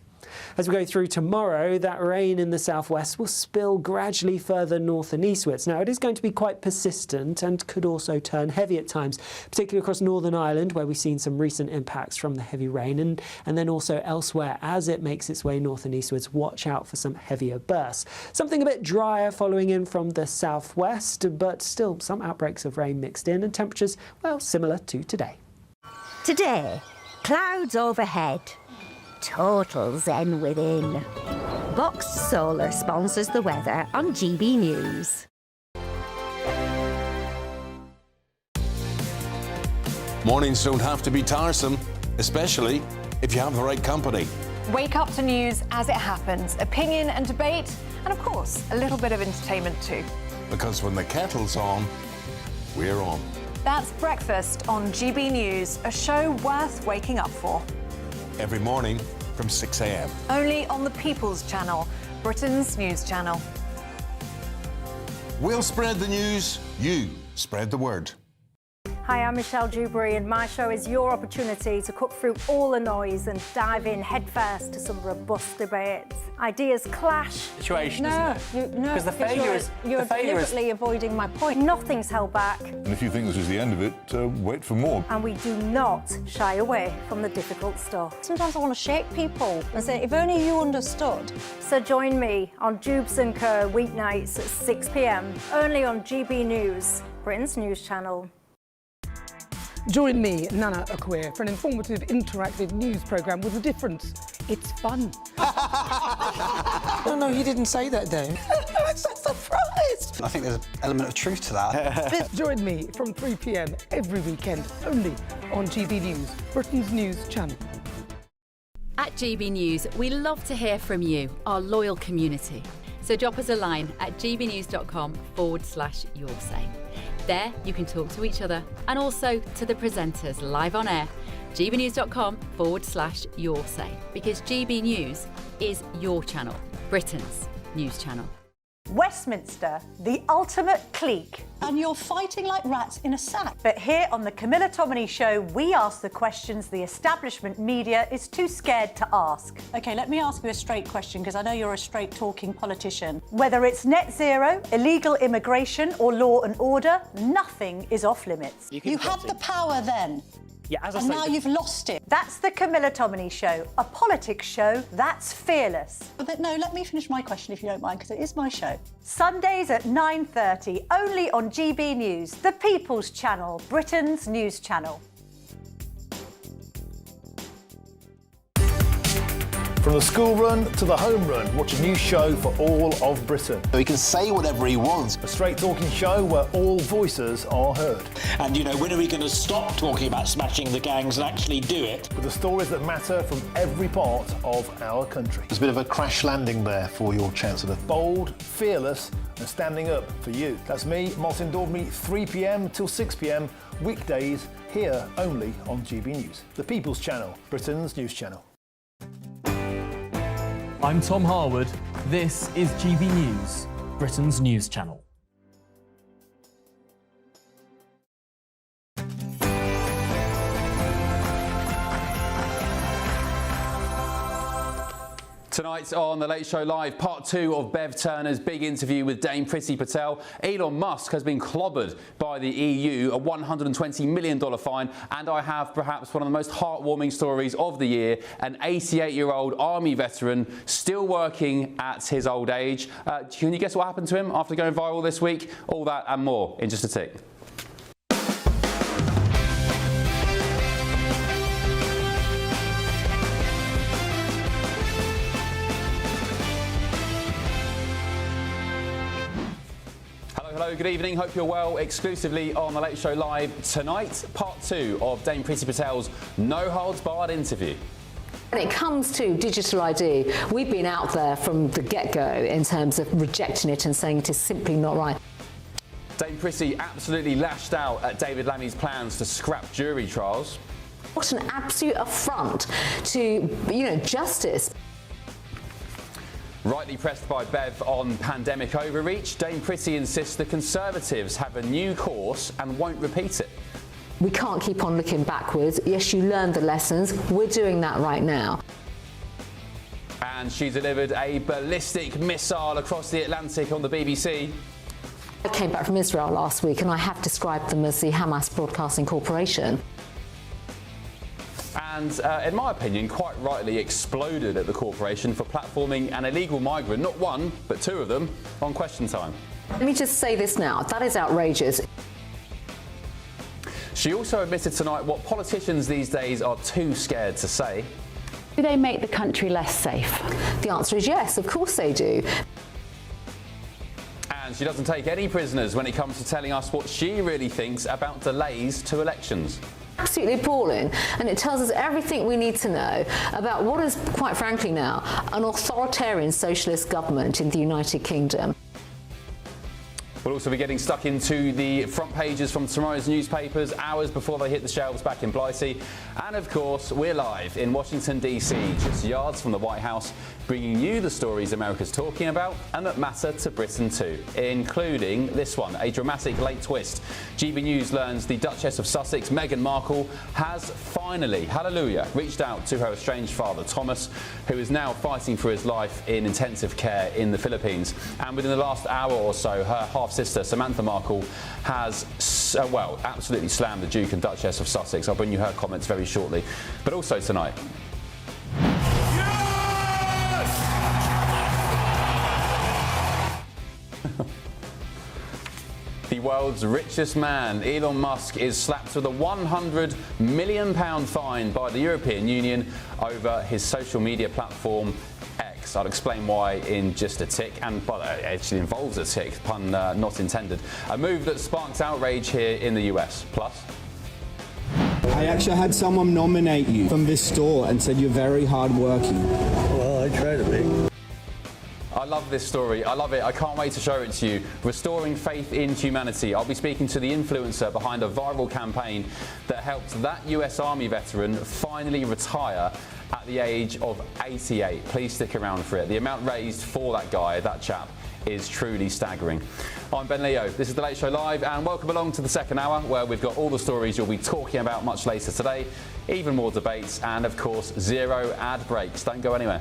As we go through tomorrow, that rain in the southwest will spill gradually further north and eastwards. Now, it is going to be quite persistent and could also turn heavy at times, particularly across Northern Ireland, where we've seen some recent impacts from the heavy rain, and then also elsewhere as it makes its way north and eastwards. Watch out for some heavier bursts. Something a bit drier following in from the southwest, but still some outbreaks of rain mixed in, and temperatures, well, similar to today. Today, clouds overhead, total zen within. Box Solar sponsors the weather on GB News. Mornings don't have to be tiresome, especially if you have the right company. Wake up to news as it happens, opinion and debate, and of course, a little bit of entertainment too. Because when the kettle's on, we're on. That's Breakfast on GB News, a show worth waking up for. Every morning from 6 a.m. Only on the People's Channel, Britain's news channel. We'll spread the news, you spread the word. Hi, I'm Michelle Dewberry, and my show is your opportunity to cut through all the noise and dive in headfirst to some robust debates. Ideas clash. Situation, no, isn't it? No, Because the failure is you're deliberately avoiding my point. Nothing's held back, And if you think this is the end of it, wait for more. and we do not shy away from the difficult stuff. Sometimes I want to shake people and say, if only you understood. So join me on Jubes and Kerr weeknights at 6 p.m. only on GB News, Britain's news channel. Join me, Nana Akweer, for an informative, interactive news programme with a difference. It's fun. No, he didn't say that, Dave. I'm so surprised. I think there's an element of truth to that. Join me from 3 p.m. every weekend, only on GB News, Britain's news channel. At GB News, we love to hear from you, our loyal community. So drop us a line at gbnews.com/yoursay. There, you can talk to each other and also to the presenters live on air. gbnews.com/your say, because GB News is your channel, Britain's news channel. Westminster, the ultimate clique. And you're fighting like rats in a sack. But here on the Camilla Tominey Show, we ask the questions the establishment media is too scared to ask. OK, let me ask you a straight question, because I know you're a straight-talking politician. Whether it's net zero, illegal immigration or law and order, nothing is off limits. You had the power then. Yeah, as I and say, now you've lost it. That's the Camilla Tominey Show, a politics show that's fearless. No, let me finish my question if you don't mind, because it is my show. Sundays at 9:30, only on GB News, the People's Channel, Britain's news channel. From the school run to the home run, watch a new show for all of Britain. He can say whatever he wants. A straight talking show where all voices are heard. And, you know, when are we going to stop talking about smashing the gangs and actually do it? With the stories that matter from every part of our country. There's a bit of a crash landing there for your Chancellor. Bold, fearless and standing up for you. That's me, Martin Daubney, 3 p.m. till 6 p.m, weekdays, here only on GB News. The People's Channel, Britain's news channel. I'm Tom Harwood. This is GB News, Britain's news channel. Tonight on The Late Show Live, part 2 of Bev Turner's big interview with Dame Priti Patel. Elon Musk has been clobbered by the EU, a $120 million fine, and I have perhaps one of the most heartwarming stories of the year, an 88-year-old army veteran still working at his old age. Can you guess what happened to him after going viral this week? All that and more in just a tick. Hello, good evening. Hope you're well. Exclusively on The Late Show Live tonight, part 2 of Dame Priti Patel's no holds barred interview. When it comes to digital ID, we've been out there from the get-go in terms of rejecting it and saying it is simply not right. Dame Priti absolutely lashed out at David Lammy's plans to scrap jury trials. What an absolute affront to, justice. Rightly pressed by Bev on pandemic overreach, Dame Priti insists the Conservatives have a new course and won't repeat it. We can't keep on looking backwards. Yes, you learned the lessons. We're doing that right now. And she delivered a ballistic missile across the Atlantic on the BBC. I came back from Israel last week and I have described them as the Hamas Broadcasting Corporation. And, in my opinion, quite rightly exploded at the corporation for platforming an illegal migrant, not one, but 2 of them, on Question Time. Let me just say this now, that is outrageous. She also admitted tonight what politicians these days are too scared to say. Do they make the country less safe? The answer is yes, of course they do. And she doesn't take any prisoners when it comes to telling us what she really thinks about delays to elections. Absolutely appalling, and it tells us everything we need to know about what is, quite frankly now, an authoritarian socialist government in the United Kingdom. We'll also be getting stuck into the front pages from tomorrow's newspapers hours before they hit the shelves back in Blighty. And of course, we're live in Washington, D.C., just yards from the White House, bringing you the stories America's talking about and that matter to Britain too, including this one, a dramatic late twist. GB News learns the Duchess of Sussex, Meghan Markle, has finally, hallelujah, reached out to her estranged father, Thomas, who is now fighting for his life in intensive care in the Philippines. And within the last hour or so, her half-sister, Samantha Markle, has, absolutely slammed the Duke and Duchess of Sussex. I'll bring you her comments very shortly. But also tonight, the world's richest man, Elon Musk, is slapped with a £100 million fine by the European Union over his social media platform X. I'll explain why in just a tick, and well, it actually involves a tick, pun not intended. A move that sparks outrage here in the US. Plus, I actually had someone nominate you from this store and said you're very hardworking. Well, I try to be. I love this story. I love it. I can't wait to show it to you. Restoring faith in humanity. I'll be speaking to the influencer behind a viral campaign that helped that US Army veteran finally retire at the age of 88. Please stick around for it. The amount raised for that guy, that chap, is truly staggering. I'm Ben Leo. This is The Late Show Live, and welcome along to the second hour, where we've got all the stories you'll be talking about much later today, even more debates, and of course, 0 ad breaks. Don't go anywhere.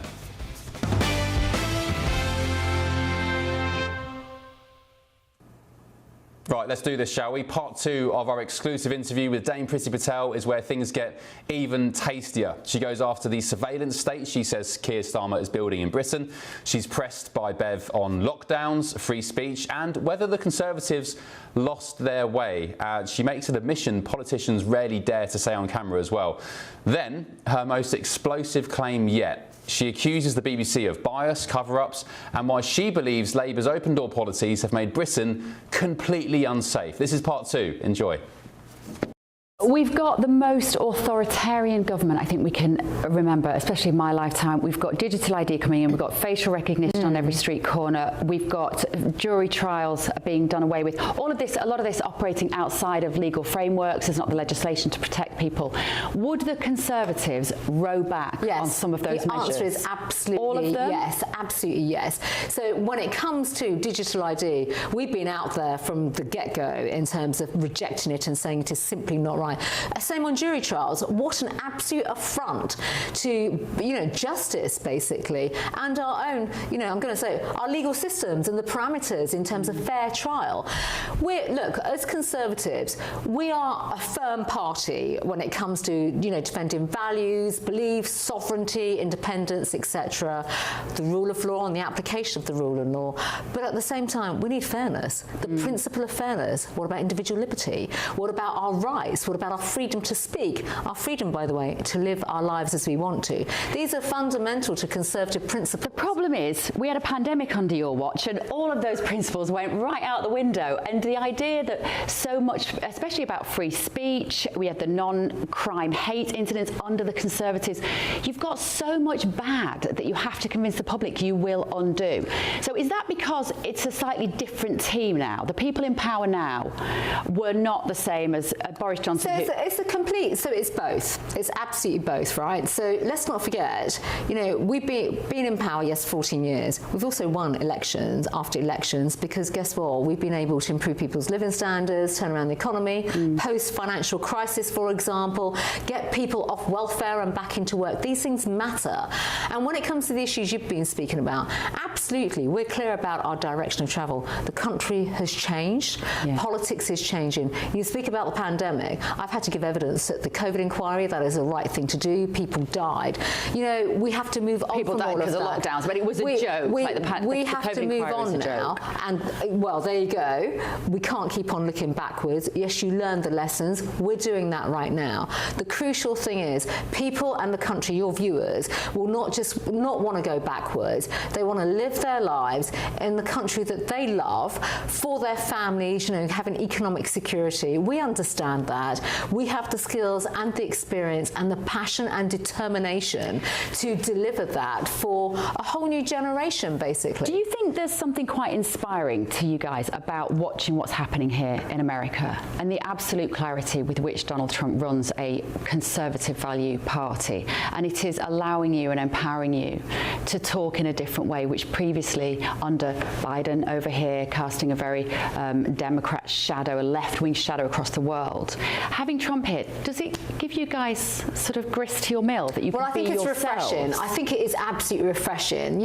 Right, let's do this, shall we? Part 2 of our exclusive interview with Dame Priti Patel is where things get even tastier. She goes after the surveillance state she says Keir Starmer is building in Britain. She's pressed by Bev on lockdowns, free speech, and whether the Conservatives lost their way. She makes an admission politicians rarely dare to say on camera as well. Then, her most explosive claim yet. She accuses the BBC of bias, cover-ups, and why she believes Labour's open-door policies have made Britain completely unsafe. This is part 2. Enjoy. We've got the most authoritarian government I think we can remember, especially in my lifetime. We've got digital ID coming in, we've got facial recognition on every street corner, we've got jury trials being done away with. All of this, a lot of this operating outside of legal frameworks. There's not the legislation to protect people. Would the Conservatives row back on some of those measures? The answer is absolutely all of them? yes, absolutely yes. So when it comes to digital ID, we've been out there from the get-go in terms of rejecting it and saying it is simply not right. Same on jury trials. What an absolute affront to, justice, basically, and our own, I'm going to say, our legal systems and the parameters in terms of fair trial. Look, as Conservatives, we are a firm party when it comes to, defending values, beliefs, sovereignty, independence, etc., the rule of law and the application of the rule of law. But at the same time, we need fairness, the principle of fairness. What about individual liberty? What about our rights? What about our freedom to speak? Our freedom, by the way, to live our lives as we want to. These are fundamental to Conservative principles. The problem is, we had a pandemic under your watch, and all of those principles went right out the window. And the idea that so much, especially about free speech, we had the non-crime hate incidents under the Conservatives. You've got so much bad that you have to convince the public you will undo. So is that because it's a slightly different team now? The people in power now were not the same as Boris Johnson. It's a complete, so it's both. It's absolutely both, right? So let's not forget, we've been in power, yes, 14 years. We've also won elections after elections because guess what? We've been able to improve people's living standards, turn around the economy, post-financial crisis, for example, get people off welfare and back into work. These things matter. And when it comes to the issues you've been speaking about, absolutely, we're clear about our direction of travel. The country has changed. Politics is changing. You speak about the pandemic. I've had to give evidence at the COVID inquiry. That is the right thing to do. People died. We have to move on. People from died all of because of that. lockdowns, but it was a joke. We have to move on now. And, well, there you go. We can't keep on looking backwards. Yes, you learned the lessons. We're doing that right now. The crucial thing is people and the country, your viewers, will not want to go backwards. They want to live their lives in the country that they love for their families, having economic security. We understand that. We have the skills and the experience and the passion and determination to deliver that for a whole new generation, basically. Do you think there's something quite inspiring to you guys about watching what's happening here in America and the absolute clarity with which Donald Trump runs a conservative value party? And it is allowing you and empowering you to talk in a different way, which previously under Biden over here, casting a very Democrat shadow, a left-wing shadow across the world. Having Trump here, does it give you guys sort of grist to your mill that you can be yourselves? Well, I think it's refreshing. I think it is absolutely refreshing.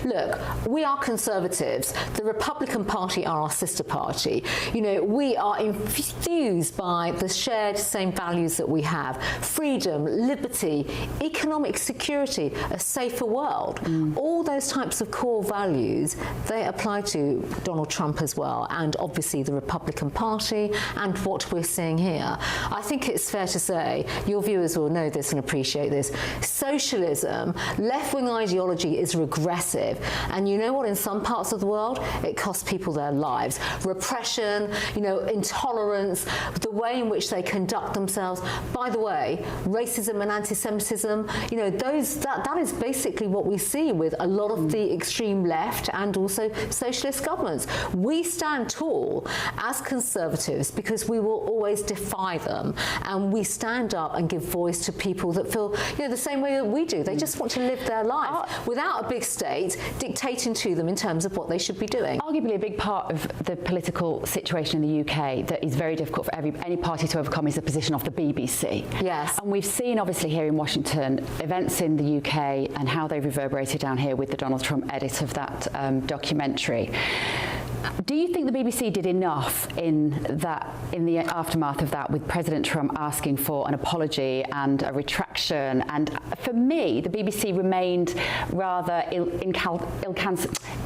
Look, we are Conservatives. The Republican Party are our sister party. We are infused by the shared same values that we have. Freedom, liberty, economic security, a safer world. All those types of core values, they apply to Donald Trump as well, and obviously the Republican Party and what we're seeing here. I think it's fair to say, your viewers will know this and appreciate this, socialism, left-wing ideology is regressive. And you know what? In some parts of the world, it costs people their lives. Repression, intolerance, the way in which they conduct themselves. By the way, racism and anti-Semitism, that is basically what we see with a lot of the extreme extreme left and also socialist governments. We stand tall as Conservatives because we will always defy them, and we stand up and give voice to people that feel, the same way that we do. They just want to live their life without a big state dictating to them in terms of what they should be doing. Arguably a big part of the political situation in the UK that is very difficult for any party to overcome is the position of the BBC. Yes. And we've seen obviously here in Washington events in the UK and how they reverberated down here with the Donald Trump edit of that documentary. Do you think the BBC did enough in the aftermath of that, with President Trump asking for an apology and a retraction? And for me, the BBC remained rather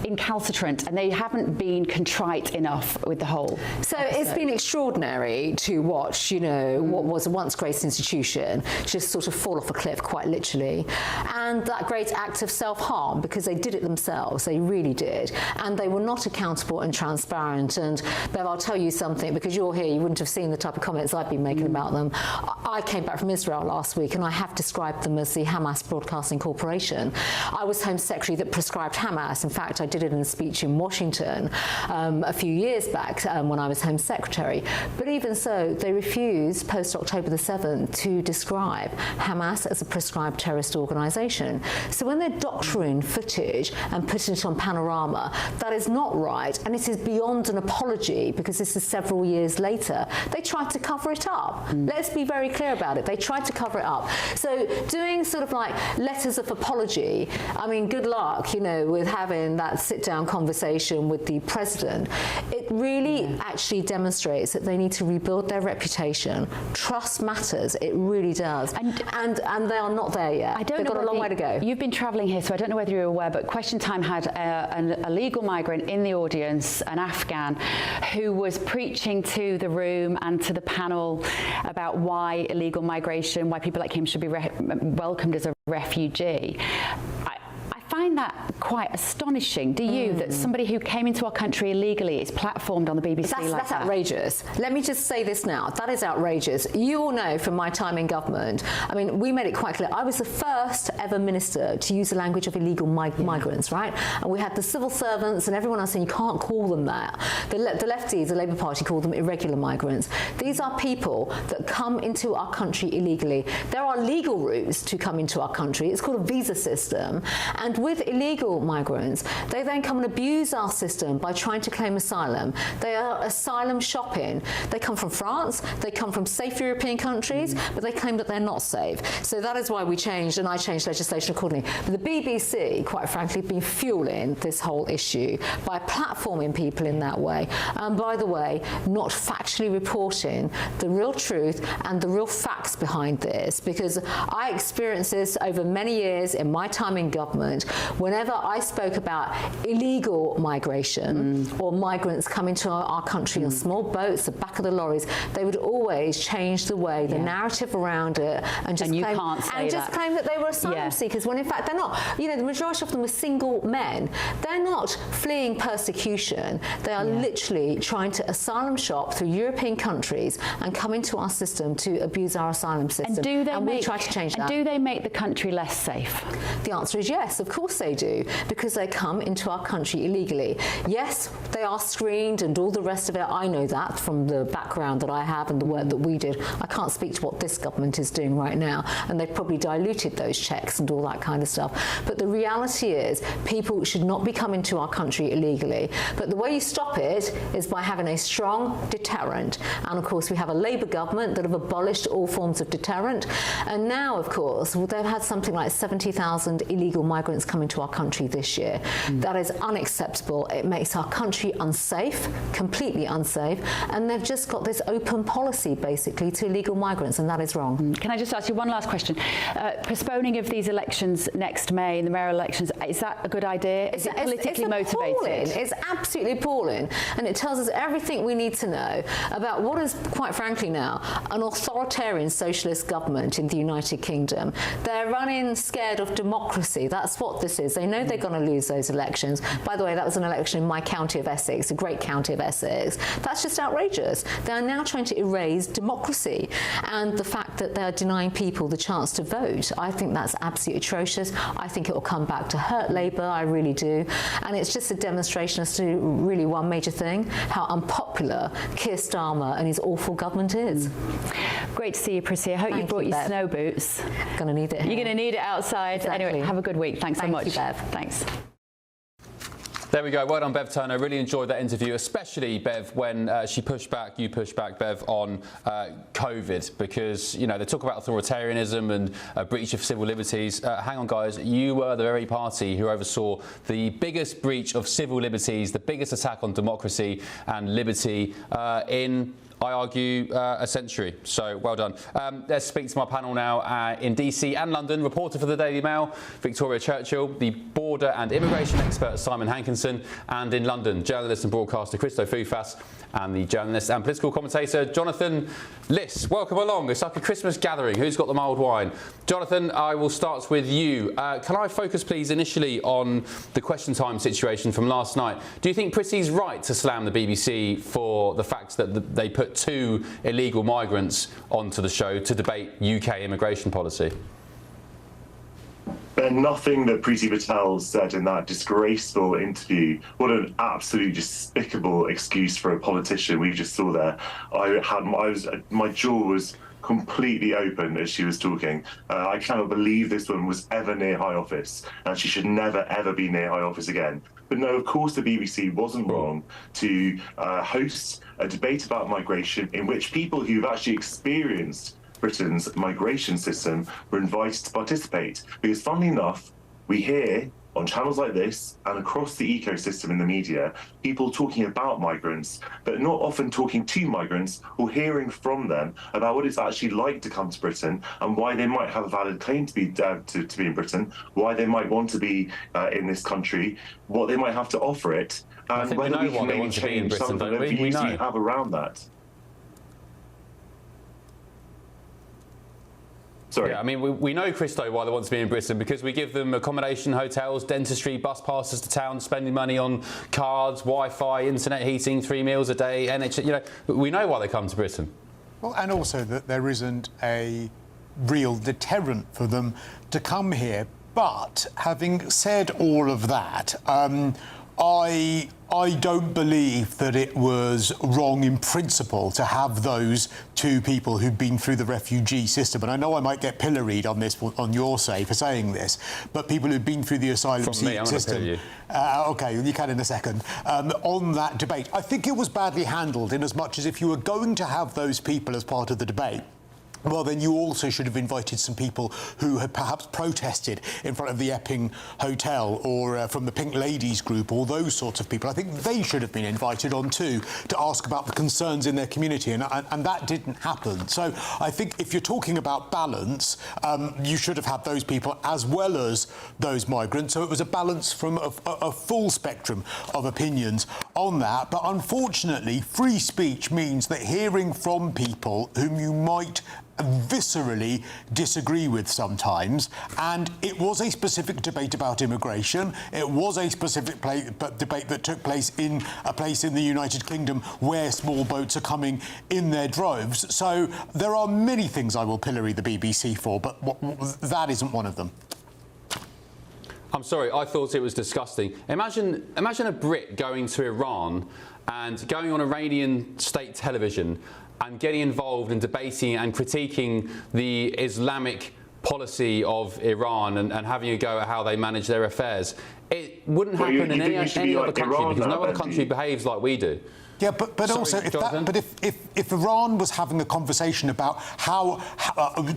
incalcitrant, and they haven't been contrite enough with the whole. So it's been extraordinary to watch, what was a once great institution just sort of fall off a cliff, quite literally. And that great act of self-harm, because they did it themselves, they really did. And they were not accountable and transparent. And Bev, I'll tell you something, because you're here, you wouldn't have seen the type of comments I've been making about them. I came back from Israel last week, and I have described them as the Hamas Broadcasting Corporation. I was Home Secretary that prescribed Hamas. In fact, I did it in a speech in Washington a few years back when I was Home Secretary. But even so, they refused post-October the 7th to describe Hamas as a prescribed terrorist organisation. So when they're doctoring footage and putting it on Panorama, that is not right, and it is beyond an apology, because this is several years later. They tried to cover it up. Let's be very clear about it. They tried to cover it up. So doing sort of like letters of apology, I mean, good luck, with having that sit-down conversation with the president. It really actually demonstrates that they need to rebuild their reputation. Trust matters. It really does. And they are not there yet. They've got a long way to go. You've been travelling here, so I don't know whether you're aware, but Question Time had a legal migrant in the audience, an Afghan, who was preaching to the room and to the panel about why illegal migration, why people like him should be welcomed as a refugee. I find that quite astonishing. Do you, that somebody who came into our country illegally is platformed on the BBC like that? That's outrageous. Let me just say this now. That is outrageous. You all know from my time in government, I mean, we made it quite clear. I was the first ever minister to use the language of illegal migrants, right? And we had the civil servants and everyone else saying you can't call them that. The lefties, the Labour Party, called them irregular migrants. These are people that come into our country illegally. There are legal routes to come into our country. It's called a visa system. And with illegal migrants, they then come and abuse our system by trying to claim asylum. They are asylum shopping. They come from France, they come from safe European countries, but they claim that they're not safe. So that is why we changed, and I changed legislation accordingly. But the BBC, quite frankly, have been fueling this whole issue by platforming people in that way. And by the way, not factually reporting the real truth and the real facts behind this, because I experienced this over many years in my time in government. Whenever I spoke about illegal migration or migrants coming to our country on small boats, the back of the lorries, they would always change the way, the narrative around it, and just claim that they were asylum seekers, when in fact they're not. The majority of them were single men. They're not fleeing persecution. They are literally trying to asylum shop through European countries and come into our system to abuse our asylum system. And we try to change that. And do they make the country less safe? The answer is yes, of course they do, because they come into our country illegally. Yes, they are screened and all the rest of it. I know that from the background that I have and the work that we did. I can't speak to what this government is doing right now, and they've probably diluted those checks and all that kind of stuff. But the reality is people should not be coming to our country illegally. But the way you stop it is by having a strong deterrent. And of course we have a Labour government that have abolished all forms of deterrent. And now, of course, they've had something like 70,000 illegal migrants coming to our country this year. That is unacceptable. It makes our country unsafe, completely unsafe, and they've just got this open policy basically to illegal migrants, and that is wrong. Can I just ask you one last question? Postponing of these elections next May, in the mayoral elections, is that a good idea? Is it politically motivated? It's absolutely appalling, and it tells us everything we need to know about what is, quite frankly now, an authoritarian socialist government in the United Kingdom. They're running scared of democracy. That's what this is. They know they're going to lose those elections. By the way, that was an election in my county of Essex, a great county of Essex. That's just outrageous. They are now trying to erase democracy, and the fact that they're denying people the chance to vote, I think that's absolutely atrocious. I think it will come back to hurt Labour, I really do. And it's just a demonstration as to really one major thing, how unpopular Keir Starmer and his awful government is. Great to see you, Prissy. I hope you brought your snow boots. Going to need it here. You're going to need it outside. Exactly. Anyway, have a good week. Thanks so much. You, Bev. Thanks. There we go. Well done, Bev Turner. Really enjoyed that interview, especially, Bev, when you pushed back, Bev, on COVID, because, you know, they talk about authoritarianism and a breach of civil liberties. Hang on, guys. You were the very party who oversaw the biggest breach of civil liberties, the biggest attack on democracy and liberty in, I argue, a century. So well done. Let's speak to my panel now in DC and London. Reporter for the Daily Mail, Victoria Churchill, the border and immigration expert, Simon Hankinson, and in London, journalist and broadcaster Christo Foufas, and the journalist and political commentator Jonathan Liss. Welcome along. It's like a Christmas gathering. Who's got the mulled wine? Jonathan, I will start with you. Can I focus, please, initially on the Question Time situation from last night? Do you think Prissy's right to slam the BBC for the fact that they put 2 illegal migrants onto the show to debate UK immigration policy? Nothing that Priti Patel said in that disgraceful interview. What an absolutely despicable excuse for a politician we just saw there. My jaw was completely open as she was talking. I cannot believe this woman was ever near high office, and she should never ever be near high office again. But no, of course the BBC wasn't wrong to host a debate about migration in which people who've actually experienced Britain's migration system were invited to participate. Because funnily enough, we hear on channels like this and across the ecosystem in the media, people talking about migrants, but not often talking to migrants or hearing from them about what it's actually like to come to Britain and why they might have a valid claim to be in Britain, why they might want to be in this country, what they might have to offer it, and whether we can maybe change some of the views you have around that. Sorry. Yeah, I mean, we know, Christo, why they want to be in Britain, because we give them accommodation, hotels, dentistry, bus passes to town, spending money on cards, Wi-Fi, internet heating, 3 meals a day, NHS, you know, we know why they come to Britain. Well, and also that there isn't a real deterrent for them to come here. But having said all of that, I don't believe that it was wrong in principle to have those 2 people who've been through the refugee system. And I know I might get pilloried on this, on your say, for saying this, but people who've been through the asylum system. OK, you can in a second. On that debate, I think it was badly handled, in as much as if you were going to have those people as part of the debate, well, then you also should have invited some people who had perhaps protested in front of the Epping Hotel, or from the Pink Ladies group, or those sorts of people. I think they should have been invited on too, to ask about the concerns in their community, and that didn't happen. So I think if you're talking about balance, you should have had those people as well as those migrants. So it was a balance from a full spectrum of opinions on that. But unfortunately, free speech means that hearing from people whom you might viscerally disagree with sometimes, and it was a specific debate about immigration. It was a specific debate that took place in a place in the United Kingdom where small boats are coming in their droves. So there are many things I will pillory the BBC for, but that isn't one of them. I'm sorry, I thought it was disgusting. Imagine a Brit going to Iran and going on Iranian state television and getting involved in debating and critiquing the Islamic policy of Iran and having a go at how they manage their affairs. It wouldn't happen in any other country, because no other country behaves like we do. Yeah, but also, if Iran was having a conversation about how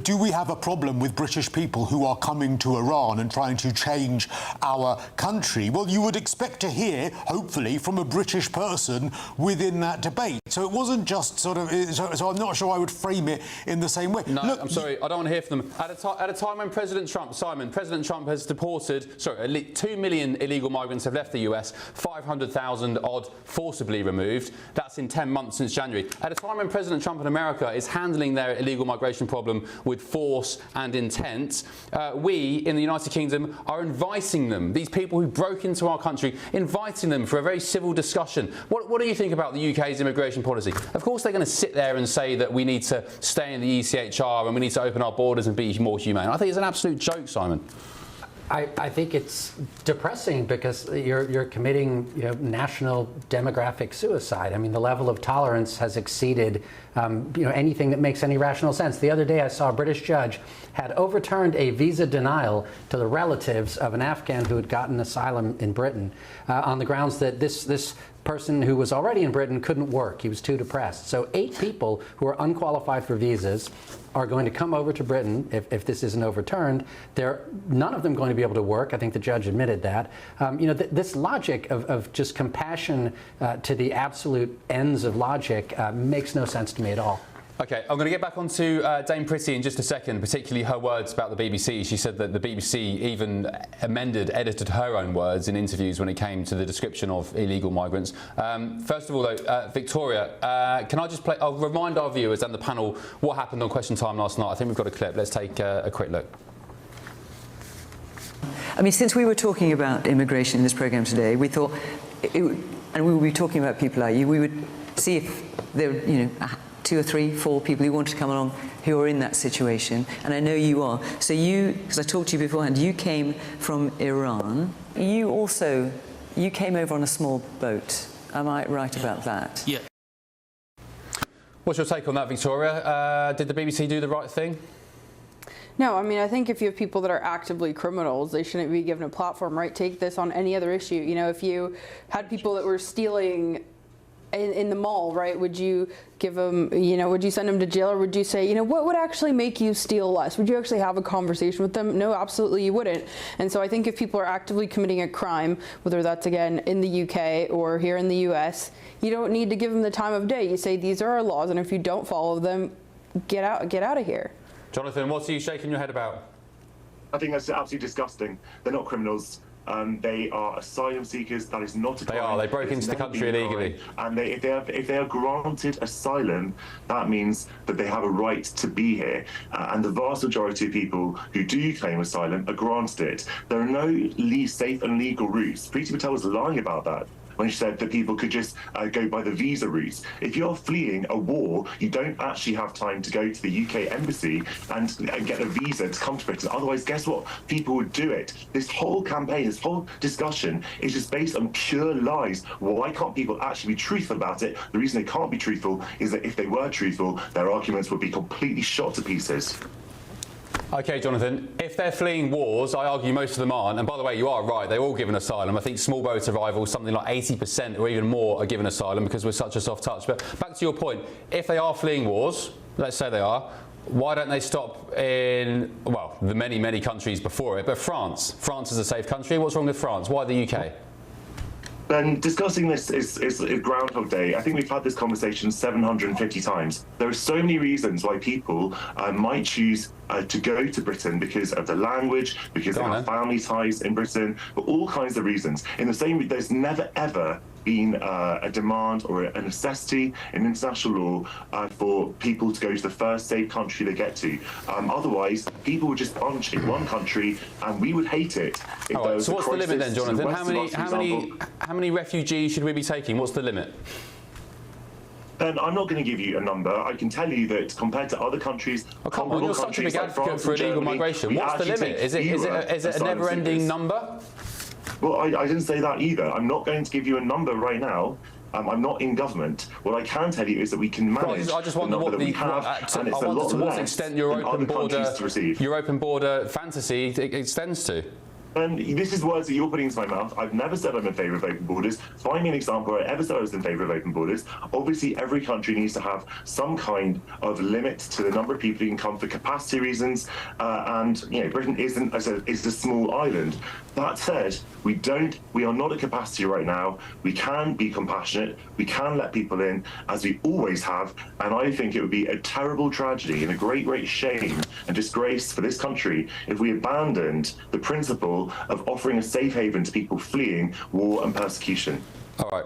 do we have a problem with British people who are coming to Iran and trying to change our country, well, you would expect to hear, hopefully, from a British person within that debate. So it wasn't just sort of. So I'm not sure I would frame it in the same way. No, look, I'm sorry, I don't want to hear from them. At a time when President Trump has deported, 2 million million illegal migrants have left the US, 500,000 odd forcibly removed. That's in 10 months since January. At a time when President Trump in America is handling their illegal migration problem with force and intent, we in the United Kingdom are inviting them, these people who broke into our country, inviting them for a very civil discussion. What do you think about the UK's immigration policy? Of course they're going to sit there and say that we need to stay in the ECHR and we need to open our borders and be more humane. I think it's an absolute joke, Simon. I think it's depressing because you're committing national demographic suicide. I mean, the level of tolerance has exceeded anything that makes any rational sense. The other day I saw a British judge had overturned a visa denial to the relatives of an Afghan who had gotten asylum in Britain on the grounds that this person who was already in Britain couldn't work. He was too depressed. So 8 people who are unqualified for visas are going to come over to Britain if this isn't overturned. None of them going to be able to work. I think the judge admitted that. This logic of just compassion to the absolute ends of logic makes no sense to me at all. OK, I'm going to get back onto Dame Pretty in just a second, particularly her words about the BBC. She said that the BBC even edited her own words in interviews when it came to the description of illegal migrants. First of all, though, Victoria, can I just play? I'll remind our viewers and the panel what happened on Question Time last night. I think we've got a clip. Let's take a quick look. I mean, since we were talking about immigration in this programme today, we thought, and we will be talking about people like you, we would see if there were, 2 or 3, 4 people who want to come along who are in that situation, and I know you are. So you, because I talked to you beforehand, you came from Iran. You came over on a small boat. Am I right about that? Yeah. What's your take on that, Victoria? Did the BBC do the right thing? No, I mean, I think if you have people that are actively criminals, they shouldn't be given a platform, right? Take this on any other issue. If you had people that were stealing in the mall, right, would you give them, would you send them to jail, or would you say, what would actually make you steal less? Would you actually have a conversation with them? No, absolutely you wouldn't. And so I think if people are actively committing a crime, whether that's, again, in the UK or here in the US, you don't need to give them the time of day. You say, these are our laws, and if you don't follow them, get out of here. Jonathan, what are you shaking your head about? I think that's absolutely disgusting. They're not criminals. They are asylum seekers. That is not a crime. They are. They broke into the country illegally. And if they are granted asylum, that means that they have a right to be here. And the vast majority of people who do claim asylum are granted it. There are no safe and legal routes. Priti Patel was lying about that when she said that people could just go by the visa routes. If you're fleeing a war, you don't actually have time to go to the UK embassy and get a visa to come to Britain. Otherwise, guess what? People would do it. This whole campaign, this whole discussion is just based on pure lies. Why can't people actually be truthful about it? The reason they can't be truthful is that if they were truthful, their arguments would be completely shot to pieces. OK, Jonathan, if they're fleeing wars, I argue most of them aren't. And by the way, you are right, they're all given asylum. I think small boat arrivals, something like 80% or even more are given asylum because we're such a soft touch. But back to your point, if they are fleeing wars, let's say they are, why don't they stop in, well, the many, many countries before it? But France is a safe country. What's wrong with France? Why the UK? Then discussing this is Groundhog Day. I think we've had this conversation 750 times. There are so many reasons why people might choose to go to Britain because of the language, because they have family ties in Britain, but all kinds of reasons. In the same, there's never ever been a demand or a necessity in international law for people to go to the first safe country they get to. Otherwise, people would just bunch in one country, and we would hate it. If there was so what's the limit then, Jonathan? How many refugees should we be taking? What's the limit? And I'm not going to give you a number. I can tell you that compared to other countries, come on, you're such a big advocate for illegal migration. What's the limit? Is it a never-ending number? Well, I didn't say that either. I'm not going to give you a number right now. I'm not in government. What I can tell you is that we can manage. I just wonder what to what extent your open border fantasy extends to. And this is words that you're putting into my mouth. I've never said I'm in favour of open borders. Find me an example where I ever said I was in favour of open borders. Obviously, every country needs to have some kind of limit to the number of people who can come for capacity reasons. And Britain is a small island. That said, we are not at capacity right now. We can be compassionate. We can let people in, as we always have. And I think it would be a terrible tragedy and a great, great shame and disgrace for this country if we abandoned the principle example of offering a safe haven to people fleeing war and persecution. All right.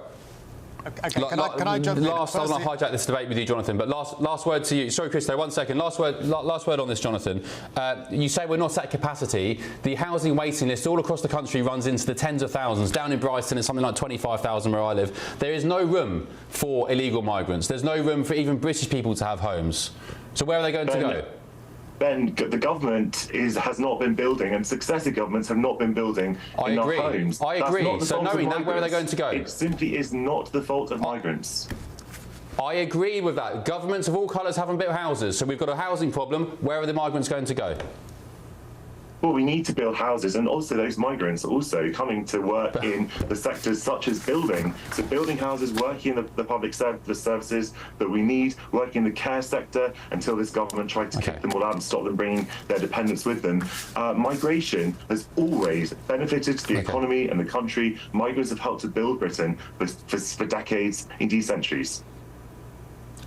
Okay, can I jump in? I want to hijack this debate with you, Jonathan, but last word to you. Sorry, Christo, 1 second. Last word on this, Jonathan. You say we're not at capacity. The housing waiting list all across the country runs into the tens of thousands. Down in Brighton, it's something like 25,000 where I live. There is no room for illegal migrants. There's no room for even British people to have homes. So where are they going to go? Ben, the government has not been building, and successive governments have not been building enough homes. I agree. So knowing that, where are they going to go? It simply is not the fault of migrants. I agree with that. Governments of all colours haven't built houses, so we've got a housing problem. Where are the migrants going to go? Well, we need to build houses, and also those migrants are also coming to work in the sectors such as building. So building houses, working in the public services that we need, working in the care sector until this government tried to kick them all out and stop them bringing their dependents with them. Migration has always benefited the economy and the country. Migrants have helped to build Britain for decades, indeed centuries.